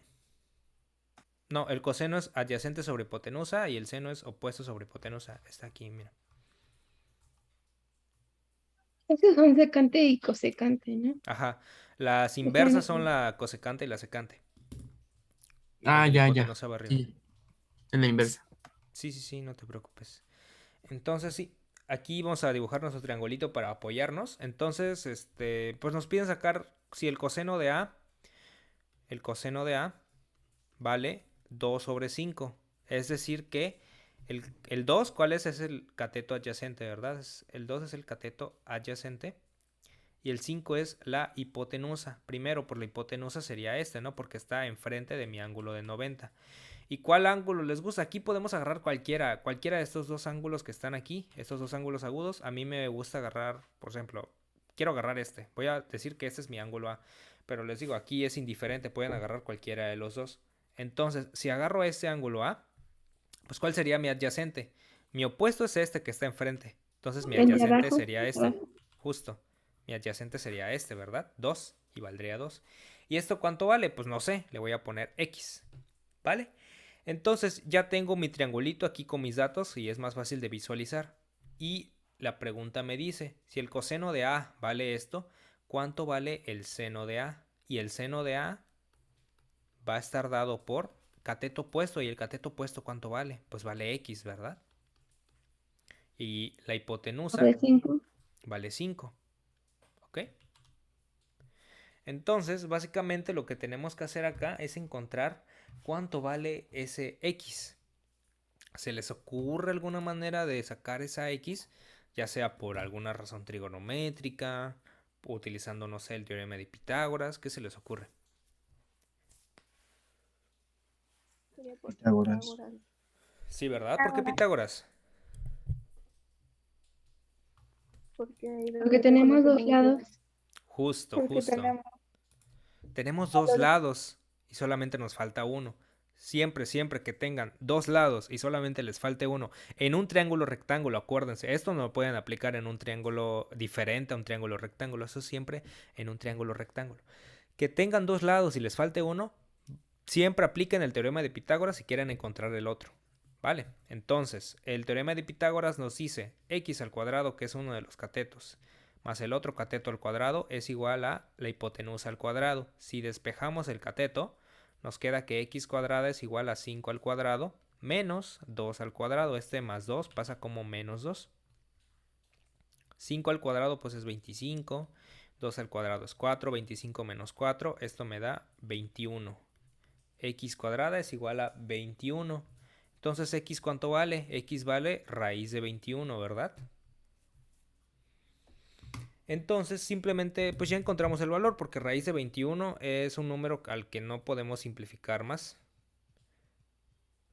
No, el coseno es adyacente sobre hipotenusa y el seno es opuesto sobre hipotenusa. Está aquí, mira. Esos son secante y cosecante, ¿no? Ajá. Las Están inversas aquí. son la cosecante y la secante. El Ah, de la ya. hipotenusa va arriba. Sí, en la inversa. Sí, no te preocupes. Entonces, sí, aquí vamos a dibujar nuestro triangulito para apoyarnos. Entonces, pues nos piden sacar si el coseno de A vale 2 sobre 5. Es decir que el 2, ¿cuál es? Es el cateto adyacente, ¿verdad? El 2 es el cateto adyacente. Y el 5 es la hipotenusa. Primero, por la hipotenusa sería este, ¿no? Porque está enfrente de mi ángulo de 90. ¿Y cuál ángulo les gusta? Aquí podemos agarrar cualquiera de estos dos ángulos que están aquí, estos dos ángulos agudos. A mí me gusta agarrar, por ejemplo, quiero agarrar este. Voy a decir que este es mi ángulo A, pero les digo, aquí es indiferente, pueden agarrar cualquiera de los dos. Entonces, si agarro este ángulo A, pues ¿cuál sería mi adyacente? Mi opuesto es este que está enfrente. Entonces mi El de adyacente abajo. sería este, justo. Mi adyacente sería este, ¿verdad? 2 y valdría 2. ¿Y esto cuánto vale? Pues no sé, le voy a poner X, ¿vale? Entonces ya tengo mi triangulito aquí con mis datos y es más fácil de visualizar. Y la pregunta me dice, si el coseno de A vale esto, ¿cuánto vale el seno de A? Y el seno de A va a estar dado por cateto opuesto. ¿Y el cateto opuesto cuánto vale? Pues vale X, ¿verdad? Y la hipotenusa Sobre 5. vale 5. ¿Ok? Entonces, básicamente lo que tenemos que hacer acá es encontrar cuánto vale ese X. ¿Se les ocurre alguna manera de sacar esa X? Ya sea por alguna razón trigonométrica, utilizando, no sé, el teorema de Pitágoras. ¿Qué se les ocurre? Sería por Pitágoras. Pitágoras. Sí, ¿verdad? ¿Por qué Pitágoras? Porque hay dos Porque tenemos dos similitudes. lados. Justo, Porque justo. Tenemos dos lados y solamente nos falta uno. Siempre que tengan dos lados y solamente les falte uno. En un triángulo rectángulo, acuérdense, esto no lo pueden aplicar en un triángulo diferente a un triángulo rectángulo. Eso siempre en un triángulo rectángulo. Que tengan dos lados y les falte uno, siempre apliquen el teorema de Pitágoras si quieren encontrar el otro. ¿Vale? Entonces, el teorema de Pitágoras nos dice x al cuadrado, que es uno de los catetos, más el otro cateto al cuadrado es igual a la hipotenusa al cuadrado. Si despejamos el cateto, nos queda que x cuadrada es igual a 5 al cuadrado menos 2 al cuadrado. Este más 2 pasa como menos 2. 5 al cuadrado pues es 25. 2 al cuadrado es 4. 25 menos 4. Esto me da 21. X cuadrada es igual a 21. Entonces, ¿x cuánto vale? X vale raíz de 21, ¿verdad? Entonces, simplemente, pues ya encontramos el valor, porque raíz de 21 es un número al que no podemos simplificar más.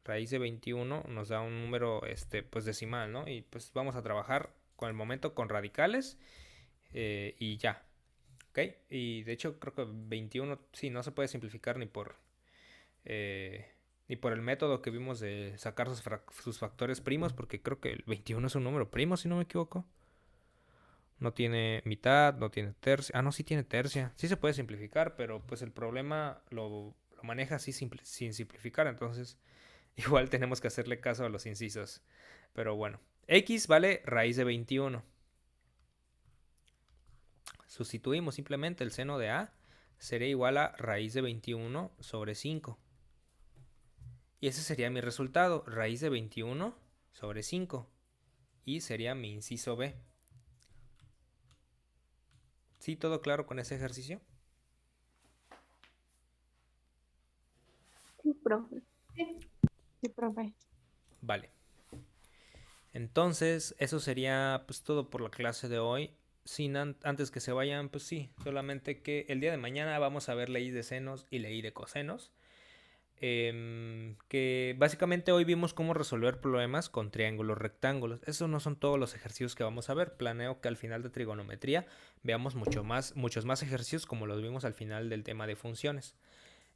Raíz de 21 nos da un número, pues decimal, ¿no? Y pues vamos a trabajar con el momento con radicales y ya. ¿Ok? Y de hecho, creo que 21, sí, no se puede simplificar ni por el método que vimos de sacar sus factores primos, porque creo que el 21 es un número primo, si no me equivoco. No tiene mitad, no tiene tercia. Ah, no, sí tiene tercia. Sí se puede simplificar, pero pues el problema lo maneja así sin simplificar. Entonces, igual tenemos que hacerle caso a los incisos. Pero bueno, x vale raíz de 21. Sustituimos simplemente el seno de a. Sería igual a raíz de 21 sobre 5. Y ese sería mi resultado. Raíz de 21 sobre 5. Y sería mi inciso B. ¿Sí? ¿Todo claro con ese ejercicio? Sí, profe. Sí, profe. Vale. Entonces, eso sería pues todo por la clase de hoy. Antes que se vayan, pues sí, solamente que el día de mañana vamos a ver ley de senos y ley de cosenos. Que básicamente hoy vimos cómo resolver problemas con triángulos rectángulos. Esos no son todos los ejercicios que vamos a ver. Planeo que al final de trigonometría veamos muchos más ejercicios como los vimos al final del tema de funciones.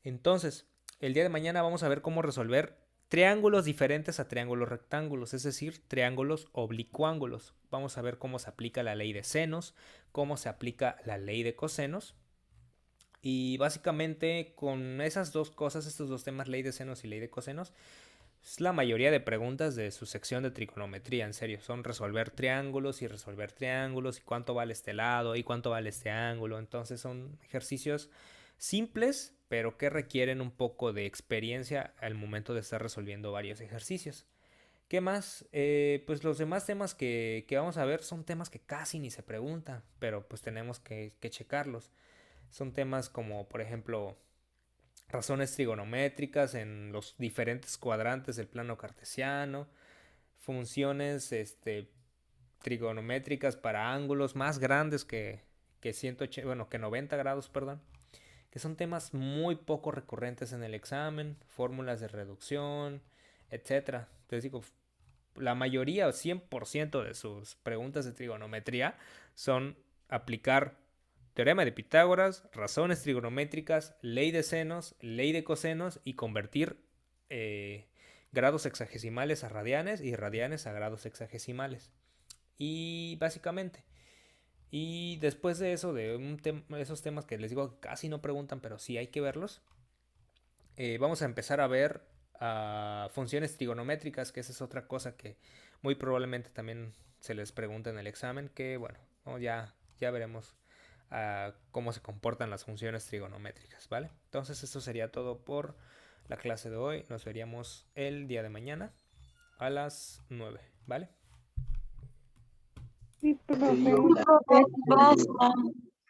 Entonces, el día de mañana vamos a ver cómo resolver triángulos diferentes a triángulos rectángulos, es decir, triángulos oblicuángulos. Vamos a ver cómo se aplica la ley de senos, cómo se aplica la ley de cosenos. Y básicamente con esas dos cosas, estos dos temas, ley de senos y ley de cosenos, Es la mayoría de preguntas de su sección de trigonometría, en serio. Son resolver triángulos y cuánto vale este lado y cuánto vale este ángulo. Entonces son ejercicios simples, pero que requieren un poco de experiencia al momento de estar resolviendo varios ejercicios. ¿Qué más? Pues los demás temas que vamos a ver son temas que casi ni se preguntan, pero pues tenemos que checarlos. Son temas como, por ejemplo, razones trigonométricas en los diferentes cuadrantes del plano cartesiano, funciones trigonométricas para ángulos más grandes que 180, bueno, que 90 grados, perdón, que son temas muy poco recurrentes en el examen, fórmulas de reducción, etcétera. Entonces digo, la mayoría o 100% de sus preguntas de trigonometría son aplicar teorema de Pitágoras, razones trigonométricas, ley de senos, ley de cosenos y convertir grados sexagesimales a radianes y radianes a grados sexagesimales. Y básicamente. Y después de eso, de esos temas que les digo que casi no preguntan, pero sí hay que verlos, vamos a empezar a ver funciones trigonométricas, que esa es otra cosa que muy probablemente también se les pregunta en el examen, que bueno, ya veremos cómo se comportan las funciones trigonométricas, ¿vale? Entonces esto sería todo por la clase de hoy. Nos veríamos el día de mañana a las 9, ¿vale? Sí, profe. Sí, Muchas gracias. Basta.